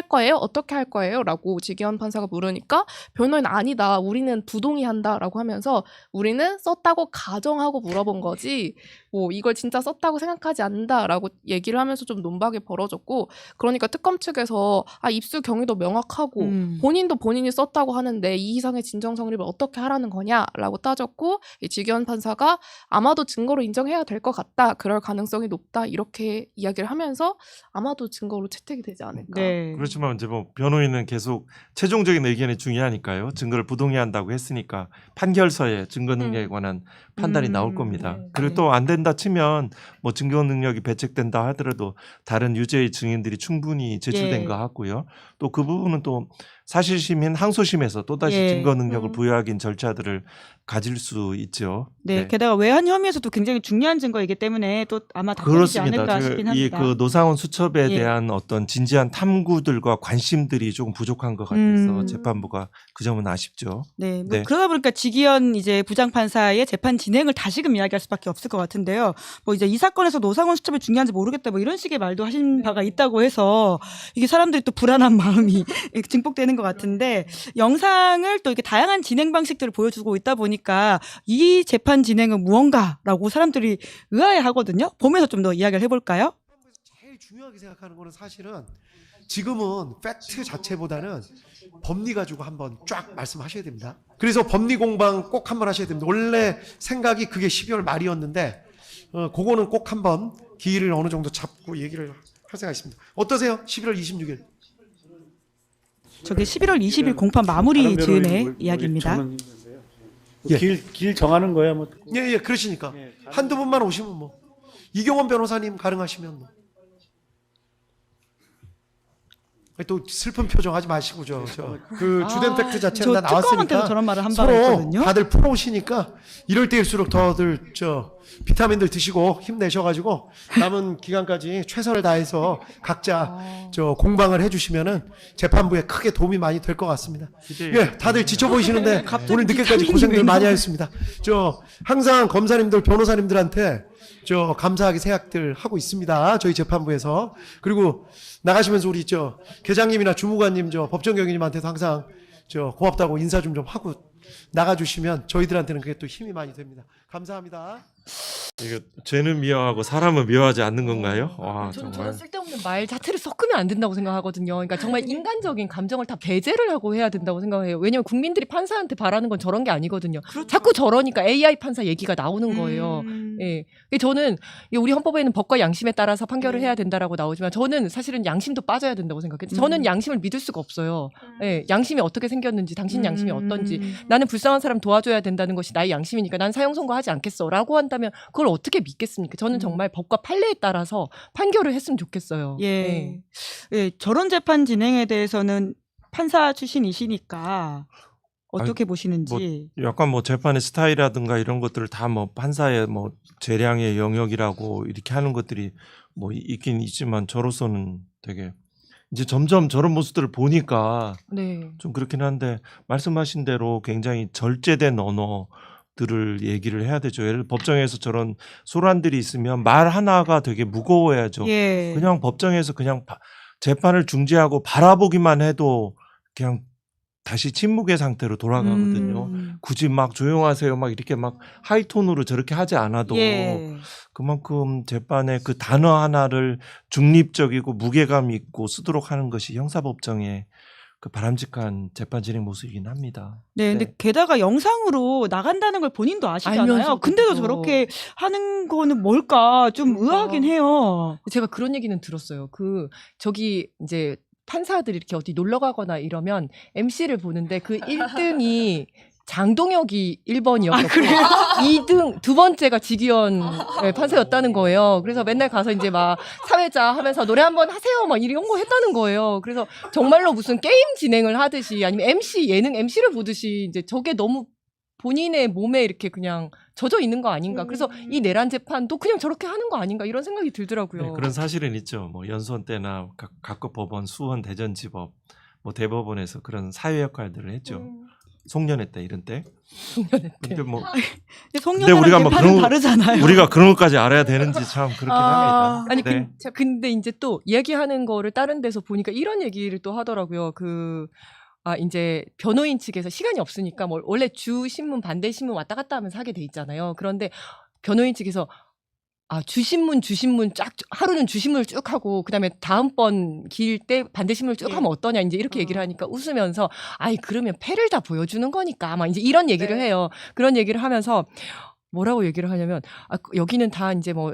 거예요? 어떻게 할 거예요? 라고 지기현 판사가 물으니까 변호인 아니다. 우리는 부동의한다라고 하면서 우리는 썼다고 가정하고 물어본 거지 뭐 이걸 진짜 썼다고 생각하지 않는다라고 얘기를 하면서 좀 논박이 벌어졌고, 그러니까 특검 측에서 입수 경위도 명확하고 본인도 본인이 썼다고 하는데 이 이상의 진정 성립을 어떻게 하라는 거냐라고 따졌고, 이 지기현 판사가 아마도 증거로 인정해야 될 것 같다, 그럴 가능성이 높다 이렇게 이야기를 하면서 아마도 증거로 채택이 되지 않을까. 네. 그렇지만 이제 뭐 변호인은 계속 최종적인 의견이 중요하니까요. 증거를 부동의한다고 했으니까 판결서에 증거 능력에 관한 판단이 나올 겁니다. 그리고 또 안 된다 치면 뭐 증거 능력이 배척된다 하더라도 다른 유죄의 증인들이 충분히 제출된 예. 거 같고요. 또 그 부분은 또 사실심인 항소심에서 또다시 예. 증거 능력을 부여하긴 절차들을 가질 수 있죠. 네, 게다가 외환 혐의에서도 굉장히 중요한 증거이기 때문에 또 아마 다투지 않을까 싶긴 합니다. 그 노상원 수첩에 예. 대한 어떤 진지한 탐구들과 관심들이 조금 부족한 것 같아서 재판부가 그 점은 아쉽죠. 네, 뭐 네. 그러다 보니까 지기현 이제 부장판사의 재판 진행을 다시금 이야기할 수밖에 없을 것 같은데요. 뭐 이제 이 사건에서 노상원 수첩이 중요한지 모르겠다, 뭐 이런 식의 말도 하신 바가 있다고 해서 이게 사람들이 또 불안한 마음이 증폭되는 것 같은데, 영상을 또 이렇게 다양한 진행 방식들을 보여주고 있다 보니까 이 재판 진행은 무언가라고 사람들이 의아해하거든요. 보면서 좀 더 이야기를 해볼까요? 제일 중요하게 생각하는 거는 사실은 지금은 팩트 자체보다는 법리 가지고 한번 쫙 말씀하셔야 됩니다. 그래서 법리 공방 꼭 한번 하셔야 됩니다. 원래 생각이 그게 12월 말이었는데 그거는 꼭 한번 기일을 어느 정도 잡고 얘기를 할 생각이 있습니다. 어떠세요? 11월 26일. 저게 11월 20일 공판 마무리 즈음의 이야기입니다. 예. 길 정하는 거야 뭐. 예, 그러시니까 한두 분만 오시면 뭐 이경원 변호사님 가능하시면 뭐. 또 슬픈 표정 하지 마시고 그 주된 팩트 자체는 다 저 특검한테도 나왔으니까 저런 말을 한 바가 서로 있거든요. 다들 프로시니까 이럴 때일수록 더들 비타민들 드시고 힘내셔가지고 남은 기간까지 최선을 다해서 각자 공방을 해주시면은 재판부에 크게 도움이 많이 될 것 같습니다. 예, 다들 지쳐 보이시는데 오늘 늦게까지 고생들 많이 하셨습니다. 항상 검사님들, 변호사님들한테 감사하게 생각들 하고 있습니다. 저희 재판부에서. 그리고 나가시면서 우리 계장님이나 주무관님, 법정경위님한테도 항상 고맙다고 인사 좀 하고 나가주시면 저희들한테는 그게 또 힘이 많이 됩니다. 감사합니다. 이게 죄는 미워하고 사람은 미워하지 않는 건가요? 와, 저는 정말. 쓸데없는 말 자체를 섞으면 안 된다고 생각하거든요. 그러니까 정말 인간적인 감정을 다 배제를 하고 해야 된다고 생각해요. 왜냐하면 국민들이 판사한테 바라는 건 저런 게 아니거든요. 자꾸 저러니까 AI 판사 얘기가 나오는 거예요. 예. 저는 우리 헌법에는 법과 양심에 따라서 판결을 해야 된다라고 나오지만 저는 사실은 양심도 빠져야 된다고 생각해요. 저는 양심을 믿을 수가 없어요. 예. 양심이 어떻게 생겼는지, 당신 양심이 어떤지, 나는 불쌍한 사람 도와줘야 된다는 것이 나의 양심이니까 난 사형 선고하지 않겠어라고 한다면 그걸 어떻게 믿겠습니까? 저는 정말 법과 판례에 따라서 판결을 했으면 좋겠어요. 예. 예, 저런 재판 진행에 대해서는 판사 출신이시니까 어떻게 보시는지. 약간 뭐 재판의 스타일이라든가 이런 것들을 다 뭐 판사의 뭐 재량의 영역이라고 이렇게 하는 것들이 뭐 있긴 있지만 저로서는 되게 이제 점점 저런 모습들을 보니까 좀 그렇긴 한데, 말씀하신 대로 굉장히 절제된 언어들을 얘기를 해야 되죠. 예를 들어 법정에서 저런 소란들이 있으면 말 하나가 되게 무거워야죠. 예. 그냥 법정에서 그냥 재판을 중지하고 바라보기만 해도 그냥 다시 침묵의 상태로 돌아가거든요. 굳이 막 조용하세요 막 이렇게 막 하이톤으로 저렇게 하지 않아도 그만큼 재판의 그 단어 하나를 중립적이고 무게감 있고 쓰도록 하는 것이 형사법정의 그 바람직한 재판 진행 모습이긴 합니다. 네, 근데 게다가 영상으로 나간다는 걸 본인도 아시잖아요. 알면서도 근데도 저렇게 하는 거는 뭘까 좀 의아하긴 해요. 제가 그런 얘기는 들었어요. 저기 이제 판사들이 이렇게 어디 놀러 가거나 이러면 MC를 보는데 그 1등이 장동혁이 1번이었고 2등 두 번째가 지기현 판사였다는 거예요. 그래서 맨날 가서 이제 막 사회자 하면서 노래 한번 하세요 막 이런 거 했다는 거예요. 그래서 정말로 무슨 게임 진행을 하듯이 아니면 MC 예능 MC를 보듯이 이제 저게 너무 본인의 몸에 이렇게 그냥 젖어 있는 거 아닌가. 그래서 이 내란 재판도 그냥 저렇게 하는 거 아닌가 이런 생각이 들더라고요. 네, 그런 사실은 있죠. 뭐 연수원 때나 각급 법원, 수원, 대전지법, 뭐 대법원에서 그런 사회 역할들을 했죠. 송년회 때 이런 때. 송년회 때. 근데 뭐 송년회랑 우리가 뭐 재판은 그런 다르잖아요. 우리가 그런 것까지 알아야 되는지 참 그렇긴 합니다. 아니 네. 근데 이제 또 이야기하는 거를 다른 데서 보니까 이런 얘기를 또 하더라고요. 이제 변호인 측에서 시간이 없으니까 뭐 원래 주 신문 반대 신문 왔다 갔다 하면서 하게 돼 있잖아요. 그런데 변호인 측에서 주신문 쫙 하루는 주신문을 쭉 하고 그다음에 다음번 길 때 반대신문을 쭉 하면 어떠냐 이제 이렇게 얘기를 하니까 웃으면서 그러면 패를 다 보여주는 거니까 아마 이제 이런 얘기를 해요. 그런 얘기를 하면서 뭐라고 얘기를 하냐면 여기는 다 이제 뭐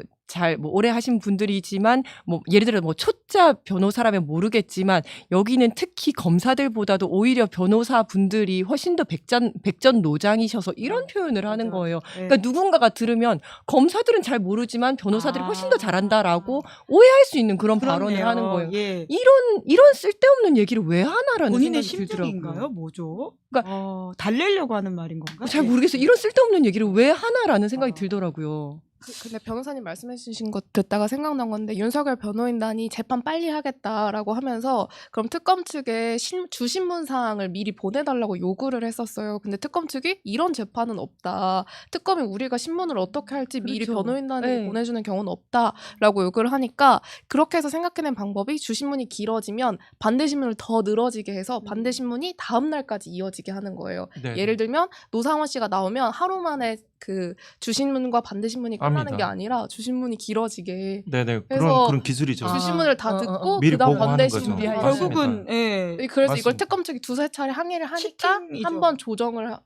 오래 하신 분들이지만 뭐 예를 들어 뭐 초짜 변호사라면 모르겠지만 여기는 특히 검사들보다도 오히려 변호사 분들이 훨씬 더 백전노장이셔서 이런 표현을 하는 거예요. 그러니까 누군가가 들으면 검사들은 잘 모르지만 변호사들이 훨씬 더 잘한다라고 오해할 수 있는 그런 발언을 하는 거예요. 예. 이런 쓸데없는 얘기를 왜 하나라는 본인의 생각이 들더라고요. 심정인가요? 뭐죠? 그러니까 달래려고 하는 말인 건가? 잘 모르겠어요. 이런 쓸데없는 얘기를 왜 하나라는 생각이 들더라고요. 근데 변호사님 말씀해 주신 것 듣다가 생각난 건데 윤석열 변호인단이 재판 빨리 하겠다라고 하면서 그럼 특검 측에 주신문 사항을 미리 보내달라고 요구를 했었어요. 근데 특검 측이 이런 재판은 없다. 특검이 우리가 신문을 어떻게 할지 미리 그렇죠. 변호인단에게 네. 보내주는 경우는 없다라고 요구를 하니까 그렇게 해서 생각해낸 방법이 주신문이 길어지면 반대신문을 더 늘어지게 해서 반대신문이 다음 날까지 이어지게 하는 거예요. 네. 예를 들면 노상원 씨가 나오면 하루 만에 그 주신문과 반대신문이 끝나는 압니다. 게 아니라 주신문이 길어지게 네네 그래서 그런 기술이죠. 주신문을 다 듣고 미리 그다음 보고하는 반대신문 거죠. 결국은 그래서 이걸 맞습니다. 특검 측이 두세 차례 항의를 하니까 치팅이죠. 한번 조정을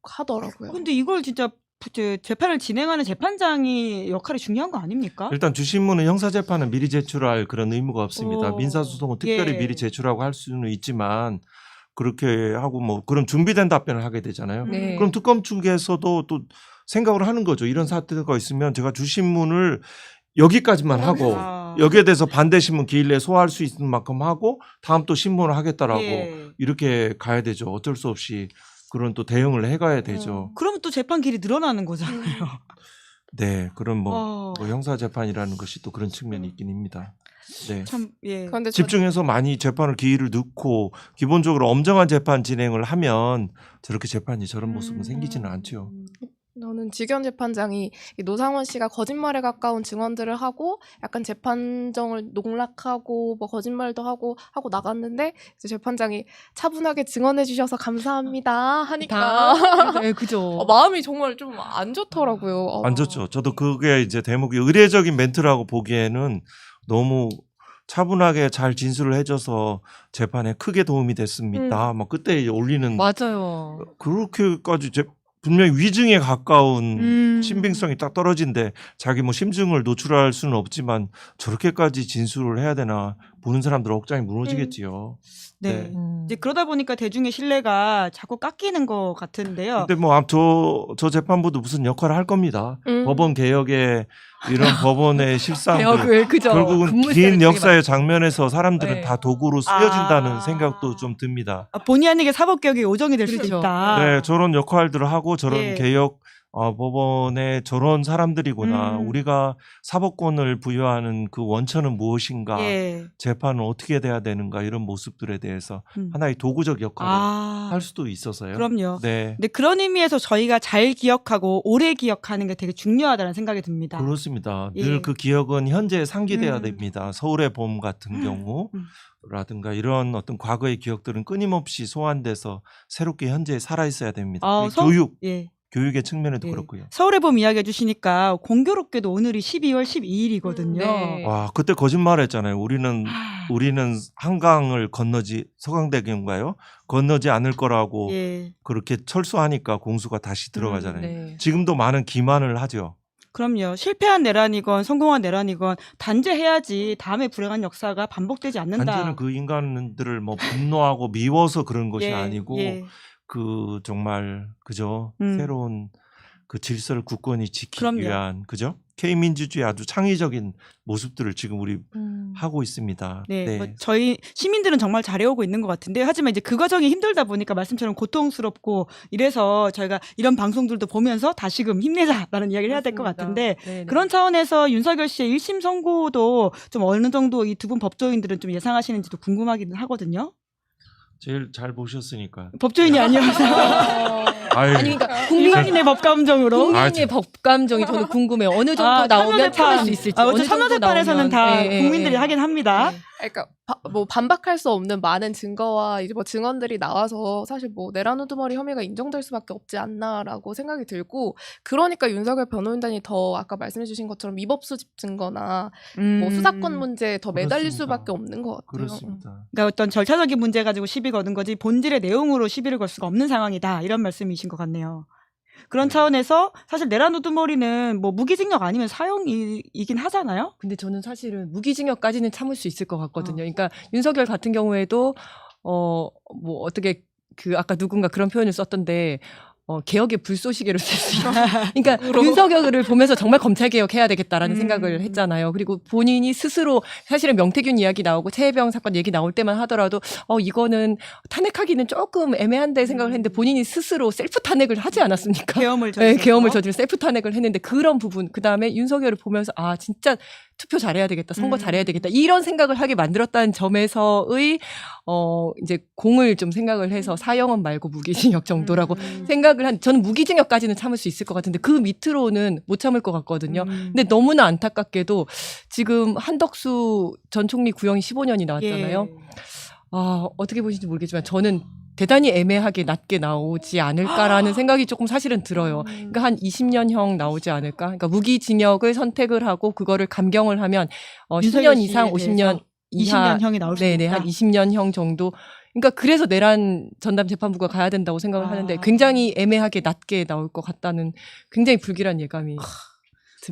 하더라고요. 근데 이걸 진짜 재판을 진행하는 재판장이 역할이 중요한 거 아닙니까? 일단 주신문은 형사재판은 미리 제출할 그런 의무가 없습니다. 민사소송은 특별히 예. 미리 제출하고 할 수는 있지만 그렇게 하고 뭐 그럼 준비된 답변을 하게 되잖아요. 네. 그럼 특검 측에서도 또 생각을 하는 거죠. 이런 사태가 있으면 제가 주신문을 여기까지만 하고 여기에 대해서 반대신문 기일 내에 소화할 수 있는 만큼 하고 다음 또 신문을 하겠다라고 이렇게 가야 되죠. 어쩔 수 없이 그런 또 대응을 해가야 되죠. 그러면 또 재판 길이 늘어나는 거잖아요. 네, 그런 뭐 형사재판이라는 것이 또 그런 측면이 있긴 합니다. 네. 참 그런데 집중해서 많이 재판을 기일을 넣고 기본적으로 엄정한 재판 진행을 하면 저렇게 재판이 저런 모습은 생기지는 않죠. 저는 직원 재판장이 이 노상원 씨가 거짓말에 가까운 증언들을 하고 약간 재판정을 농락하고 뭐 거짓말도 하고 나갔는데 이제 재판장이 차분하게 증언해 주셔서 감사합니다 하니까 네, 그죠. 마음이 정말 좀 안 좋더라고요. 안 좋죠. 저도 그게 이제 대목이 의례적인 멘트라고 보기에는 너무 차분하게 잘 진술을 해줘서 재판에 크게 도움이 됐습니다. 뭐 그때 올리는 맞아요. 그렇게까지 분명히 위증에 가까운 신빙성이 딱 떨어진데 자기 뭐 심증을 노출할 수는 없지만 저렇게까지 진술을 해야 되나 보는 사람들 억장이 무너지겠지요. 네. 이제 그러다 보니까 대중의 신뢰가 자꾸 깎이는 것 같은데요. 근데 뭐 저 재판부도 무슨 역할을 할 겁니다. 법원 개혁에 이런 법원의 실상들 결국은 긴 역사의 장면에서 사람들은 다 도구로 쓰여진다는 생각도 좀 듭니다. 본의 아니게 사법개혁의 요정이 될 수도 있다. 네, 저런 역할들을 하고 저런 개혁 법원의 저런 사람들이구나. 우리가 사법권을 부여하는 그 원천은 무엇인가. 재판은 어떻게 돼야 되는가. 이런 모습들에 대해서 하나의 도구적 역할을 할 수도 있어서요. 그럼요. 네. 근데 그런 의미에서 저희가 잘 기억하고 오래 기억하는 게 되게 중요하다는 생각이 듭니다. 그렇습니다. 늘 그 기억은 현재에 상기돼야 됩니다. 서울의 봄 같은 경우 라든가 이런 어떤 과거의 기억들은 끊임없이 소환돼서 새롭게 현재에 살아있어야 됩니다. 교육의 측면에도 그렇고요. 서울의 봄 이야기해 주시니까 공교롭게도 오늘이 12월 12일이거든요. 네. 와, 그때 거짓말했잖아요. 우리는 한강을 서강대교인가요? 건너지 않을 거라고 그렇게 철수하니까 공수가 다시 들어가잖아요. 네. 지금도 많은 기만을 하죠. 그럼요. 실패한 내란이건 성공한 내란이건 단죄해야지 다음에 불행한 역사가 반복되지 않는다. 단죄는 그 인간들을 뭐 분노하고 미워서 그런 것이 아니고 그 정말 그죠 새로운 그 질서를 굳건히 지키기 위한 그죠 K민주주의 아주 창의적인 모습들을 지금 우리 하고 있습니다. 네, 뭐 저희 시민들은 정말 잘해오고 있는 것 같은데 하지만 이제 그 과정이 힘들다 보니까 말씀처럼 고통스럽고 이래서 저희가 이런 방송들도 보면서 다시금 힘내자라는 이야기를 해야 될 것 같은데 네네. 그런 차원에서 윤석열 씨의 1심 선고도 좀 어느 정도 이 두 분 법조인들은 좀 예상하시는지도 궁금하기는 하거든요. 제일 잘 보셨으니까. 법조인이 아니어서 아유, 아니 그러니까 일반인의 법감정으로 국민의 법감정이 저는 궁금해요. 어느 정도 참여 나오면 참을 수 재판. 있을지. 어제 어느 참여 정도 재판에서는 나오면. 다 예, 예, 국민들이 예. 하긴 합니다. 그러니까 뭐 반박할 수 없는 많은 증거와 이제 뭐 증언들이 나와서 사실 뭐 내란 우두머리 혐의가 인정될 수밖에 없지 않나라고 생각이 들고 그러니까 윤석열 변호인단이 더 아까 말씀해주신 것처럼 위법 수집 증거나 뭐 수사권 문제에 더 매달릴 그렇습니다. 수밖에 없는 것 같아요. 그렇습니다. 그러니까 어떤 절차적인 문제 가지고 시비 거는 거지 본질의 내용으로 시비를 걸 수가 없는 상황이다 이런 말씀이신 것 같네요. 그런 차원에서 사실 내란 우두머리는 뭐 무기징역 아니면 사형이긴 하잖아요. 근데 저는 사실은 무기징역까지는 참을 수 있을 것 같거든요. 그러니까 윤석열 같은 경우에도 뭐 어떻게 그 아까 누군가 그런 표현을 썼던데 개혁의 불쏘시개로 쓸 수 있다. 그러니까 윤석열을 보면서 정말 검찰 개혁해야 되겠다라는 생각을 했잖아요. 그리고 본인이 스스로 사실은 명태균 이야기 나오고 최혜병 사건 얘기 나올 때만 하더라도 이거는 탄핵하기는 조금 애매한데 생각을 했는데 본인이 스스로 셀프 탄핵을 하지 않았습니까? 계엄을 네, 계엄을 저지른 셀프 탄핵을 했는데 그런 부분 그다음에 윤석열을 보면서 아 진짜 투표 잘해야 되겠다, 선거 잘해야 되겠다 이런 생각을 하게 만들었다는 점에서의 이제 공을 좀 생각을 해서 사형은 말고 무기징역 정도라고 생각을 한 저는 무기징역까지는 참을 수 있을 것 같은데 그 밑으로는 못 참을 것 같거든요. 근데 너무나 안타깝게도 지금 한덕수 전 총리 구형이 15년이 나왔잖아요. 예. 어떻게 보시는지 모르겠지만 저는 대단히 애매하게 낮게 나오지 않을까라는 생각이 조금 사실은 들어요. 그러니까 한 20년형 나오지 않을까? 그러니까 무기징역을 선택을 하고 그거를 감경을 하면 10년 이상 50년 이하 20년형이 나올 수 네네 있다. 한 20년형 정도. 그러니까 그래서 내란 전담 재판부가 가야 된다고 생각을 하는데 굉장히 애매하게 낮게 나올 것 같다는 굉장히 불길한 예감이 우리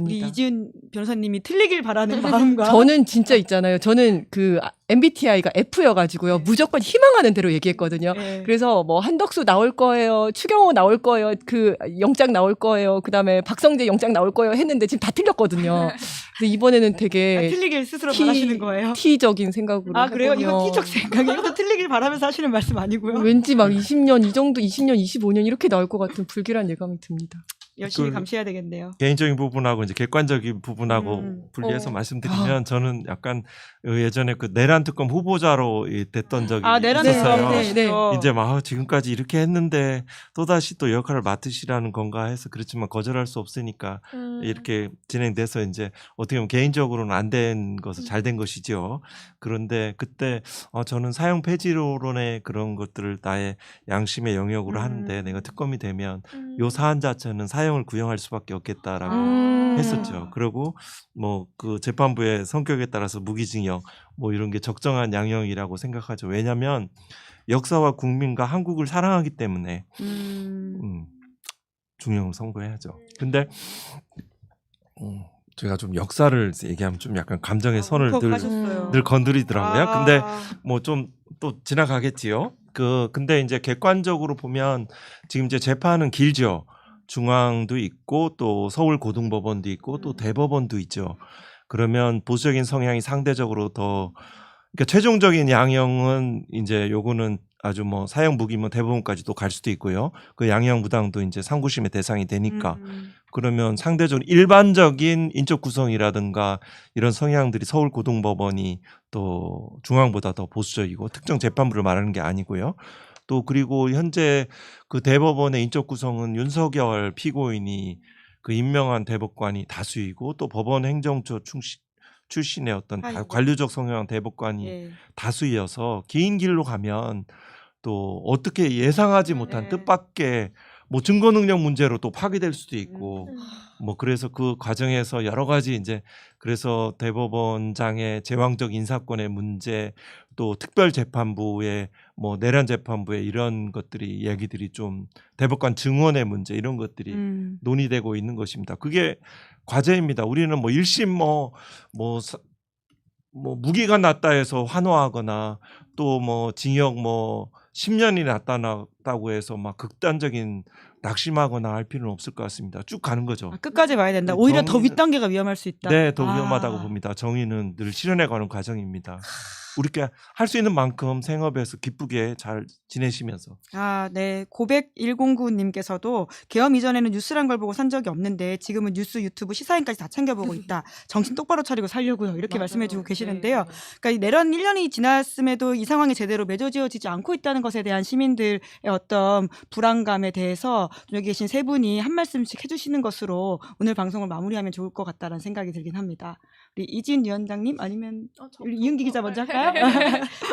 듭니다. 이지은 변호사님이 틀리길 바라는 마음과 저는 진짜 있잖아요. 저는 그 MBTI가 F여가지고요. 무조건 희망하는 대로 얘기했거든요. 네. 그래서 뭐 한덕수 나올 거예요. 추경호 나올 거예요. 그 영장 나올 거예요. 그다음에 박성재 영장 나올 거예요. 했는데 지금 다 틀렸거든요. 그래서 이번에는 되게 틀리길 스스로 바라시는 거예요. T적인 생각으로 그래요? 이거 해보면 T적 생각이에요? 이것도 틀리길 바라면서 하시는 말씀 아니고요. 왠지 막 20년 이 정도 20년 25년 이렇게 나올 것 같은 불길한 예감이 듭니다. 열심히 그- 감시해야 되겠네요. 개인적인 부분하고 이제 객관적인 부분하고 분리해서 말씀드리면 저는 약간 예전에 그 내란 특검 후보자로 됐던 적이 내란 있었어요. 특검 이제 막 지금까지 이렇게 했는데 또 다시 또 역할을 맡으시라는 건가 해서 그렇지만 거절할 수 없으니까 이렇게 진행돼서 이제 어떻게 보면 개인적으로는 안 된 것은 잘 된 것이죠. 그런데 그때 저는 사형 폐지론의 그런 것들을 나의 양심의 영역으로 하는데 내가 특검이 되면 요 사안 자체는 사형을 구형할 수밖에 없겠다라고 했었죠. 그리고 뭐 그 재판부의 성격에 따라서 무기징역 뭐 이런 게 적정한 양형이라고 생각하죠. 왜냐하면 역사와 국민과 한국을 사랑하기 때문에 중형을 선고해야죠. 근데 제가 좀 역사를 얘기하면 좀 약간 감정의 선을 늘 건드리더라고요. 근데 뭐 좀 또 지나가겠지요. 근데 이제 객관적으로 보면 지금 이제 재판은 길죠. 중앙도 있고 또 서울 고등법원도 있고 또 대법원도 있죠. 그러면 보수적인 성향이 상대적으로 더 그러니까 최종적인 양형은 이제 요거는 아주 뭐 사형 무기면 대법원까지도 갈 수도 있고요. 그 양형 무당도 이제 상고심의 대상이 되니까 그러면 상대적으로 일반적인 인적 구성이라든가 이런 성향들이 서울 고등법원이 또 중앙보다 더 보수적이고 특정 재판부를 말하는 게 아니고요. 또 그리고 현재 그 대법원의 인적 구성은 윤석열 피고인이 그 임명한 대법관이 다수이고 또 법원 행정처 출신의 어떤 관료적 성향 대법관이 다수이어서 긴 길로 가면 또 어떻게 예상하지 못한 뜻밖의 뭐 증거 능력 문제로 또 파기될 수도 있고 뭐 그래서 그 과정에서 여러 가지 이제 그래서 대법원장의 제왕적 인사권의 문제 또 특별재판부의 뭐 내란 재판부의 이런 것들이 얘기들이 좀 대법관 증언의 문제 이런 것들이 논의되고 있는 것입니다. 그게 과제입니다. 우리는 뭐 1심 뭐 무기가 낮다 해서 환호하거나 또 뭐 징역 뭐 10년이 나타났다고 해서 막 극단적인 낙심하거나 할 필요는 없을 것 같습니다. 쭉 가는 거죠. 아, 끝까지 봐야 된다. 네, 오히려 더 정의는- 윗단계가 위험할 수 있다. 네, 더 아. 위험하다고 봅니다. 정의는 늘 실현해가는 과정입니다. 우리가 할 수 있는 만큼 생업에서 기쁘게 잘 지내시면서. 아, 네. 고백 109님께서도 계엄 이전에는 뉴스란 걸 보고 산 적이 없는데 지금은 뉴스, 유튜브, 시사인까지 다 챙겨보고 있다. 정신 똑바로 차리고 살려고요. 이렇게 말씀해주고 계시는데요. 그러니까 이 내란 1년이 지났음에도 이 상황이 제대로 맺어지어지지 않고 있다는 것에 대한 시민들의 어떤 불안감에 대해서 여기 계신 세 분이 한 말씀씩 해주시는 것으로 오늘 방송을 마무리하면 좋을 것 같다는 생각이 들긴 합니다. 우리 이진 위원장님 아니면 이은기 기자 먼저 할까요?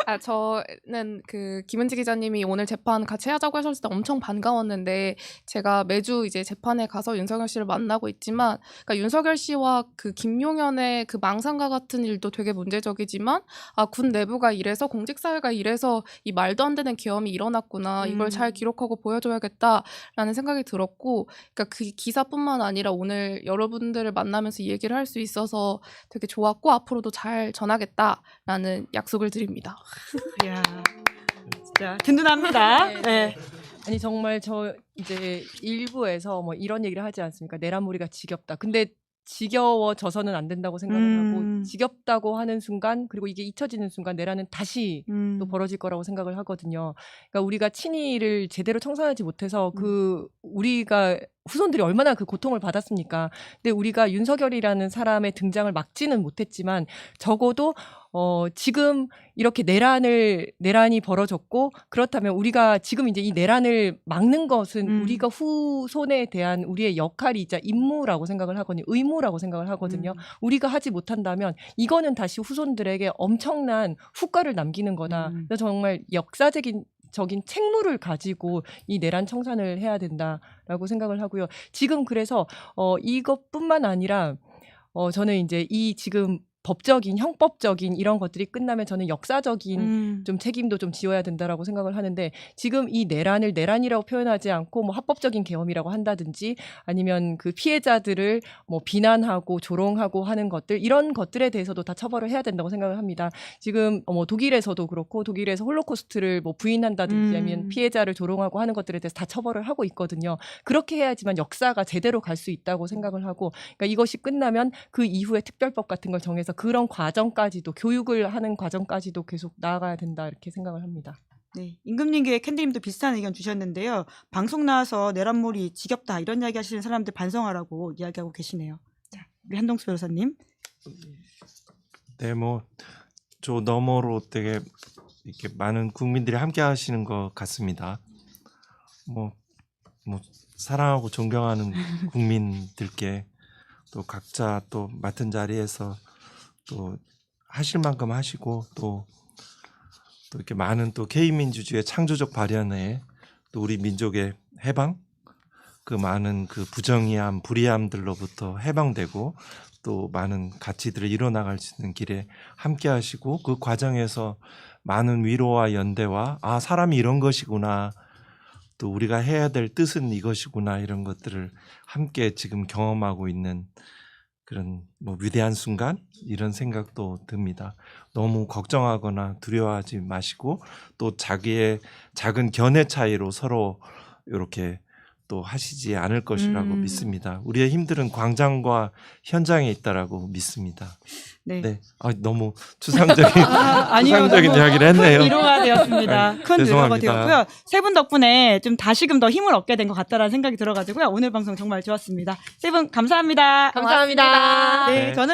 아, 저는 그 김은지 기자님이 오늘 재판 같이 하자고 하셨을 때 엄청 반가웠는데 제가 매주 이제 재판에 가서 윤석열 씨를 만나고 있지만 그러니까 윤석열 씨와 그 김용현의 그 망상과 같은 일도 되게 문제적이지만 아, 군 내부가 이래서 공직사회가 이래서 이 말도 안 되는 계엄이 일어났구나. 이걸 잘 기록하고 보여줘야겠다라는 생각이 들었고 그러니까 그 기사뿐만 아니라 오늘 여러분들을 만나면서 이 얘기를 할 수 있어서 되게 좋았고 앞으로도 잘 전하겠다라는 약속을 드립니다. 이야, 진짜 든든합니다. 네. 아니 정말 저 이제 일부에서 뭐 이런 얘기를 하지 않습니까? 내란몰이가 지겹다. 근데 지겨워져서는 안 된다고 생각을 하고 지겹다고 하는 순간 그리고 이게 잊혀지는 순간 내란은 다시 또 벌어질 거라고 생각을 하거든요. 그러니까 우리가 친이를 제대로 청산하지 못해서 그 우리가 후손들이 얼마나 그 고통을 받았습니까? 근데 우리가 윤석열이라는 사람의 등장을 막지는 못했지만 적어도 지금 이렇게 내란이 벌어졌고 그렇다면 우리가 지금 이제 이 내란을 막는 것은 우리가 후손에 대한 우리의 역할이자 임무라고 생각을 하거든요. 의무라고 생각을 하거든요. 우리가 하지 못한다면 이거는 다시 후손들에게 엄청난 후과를 남기는 거다. 그래서 정말 역사적인 책무를 가지고 이 내란 청산을 해야 된다라고 생각을 하고요. 지금 그래서 이것뿐만 아니라 저는 이제 이 지금 법적인 형법적인 이런 것들이 끝나면 저는 역사적인 좀 책임도 좀 지어야 된다라고 생각을 하는데 지금 이 내란을 내란이라고 표현하지 않고 뭐 합법적인 계엄이라고 한다든지 아니면 그 피해자들을 뭐 비난하고 조롱하고 하는 것들 이런 것들에 대해서도 다 처벌을 해야 된다고 생각을 합니다. 지금 뭐 독일에서도 그렇고 독일에서 홀로코스트를 뭐 부인한다든지 아니면 피해자를 조롱하고 하는 것들에 대해서 다 처벌을 하고 있거든요. 그렇게 해야지만 역사가 제대로 갈 수 있다고 생각을 하고 그러니까 이것이 끝나면 그 이후에 특별법 같은 걸 정해서 그런 과정까지도 교육을 하는 과정까지도 계속 나아가야 된다 이렇게 생각을 합니다. 네, 임금님께 캔디님도 비슷한 의견 주셨는데요. 방송 나와서 내란몰이 지겹다 이런 이야기 하시는 사람들 반성하라고 이야기하고 계시네요. 자, 우리 한동수 변호사님. 네, 뭐 저 너머로 되게 이렇게 많은 국민들이 함께 하시는 것 같습니다. 뭐 사랑하고 존경하는 국민들께 또 각자 또 맡은 자리에서 또 하실 만큼 하시고 또 이렇게 많은 또 K민주주의의 창조적 발현에 또 우리 민족의 해방 그 많은 그 부정의함 불의함들로부터 해방되고 또 많은 가치들을 이뤄나갈 수 있는 길에 함께 하시고 그 과정에서 많은 위로와 연대와 아 사람이 이런 것이구나 또 우리가 해야 될 뜻은 이것이구나 이런 것들을 함께 지금 경험하고 있는 그런 뭐 위대한 순간 이런 생각도 듭니다. 너무 걱정하거나 두려워하지 마시고 또 자기의 작은 견해 차이로 서로 이렇게 또 하시지 않을 것이라고 믿습니다. 우리의 힘들은 광장과 현장에 있다라고 믿습니다. 네. 네. 아, 너무 추상적인 아니요, 추상적인 너무 이야기를 했네요. 큰 위로가 되었습니다. 큰 위로가 죄송합니다. 되었고요. 세 분 덕분에 좀 다시금 더 힘을 얻게 된 것 같다라는 생각이 들어가지고요. 오늘 방송 정말 좋았습니다. 세 분 감사합니다. 감사합니다. 네, 네. 저는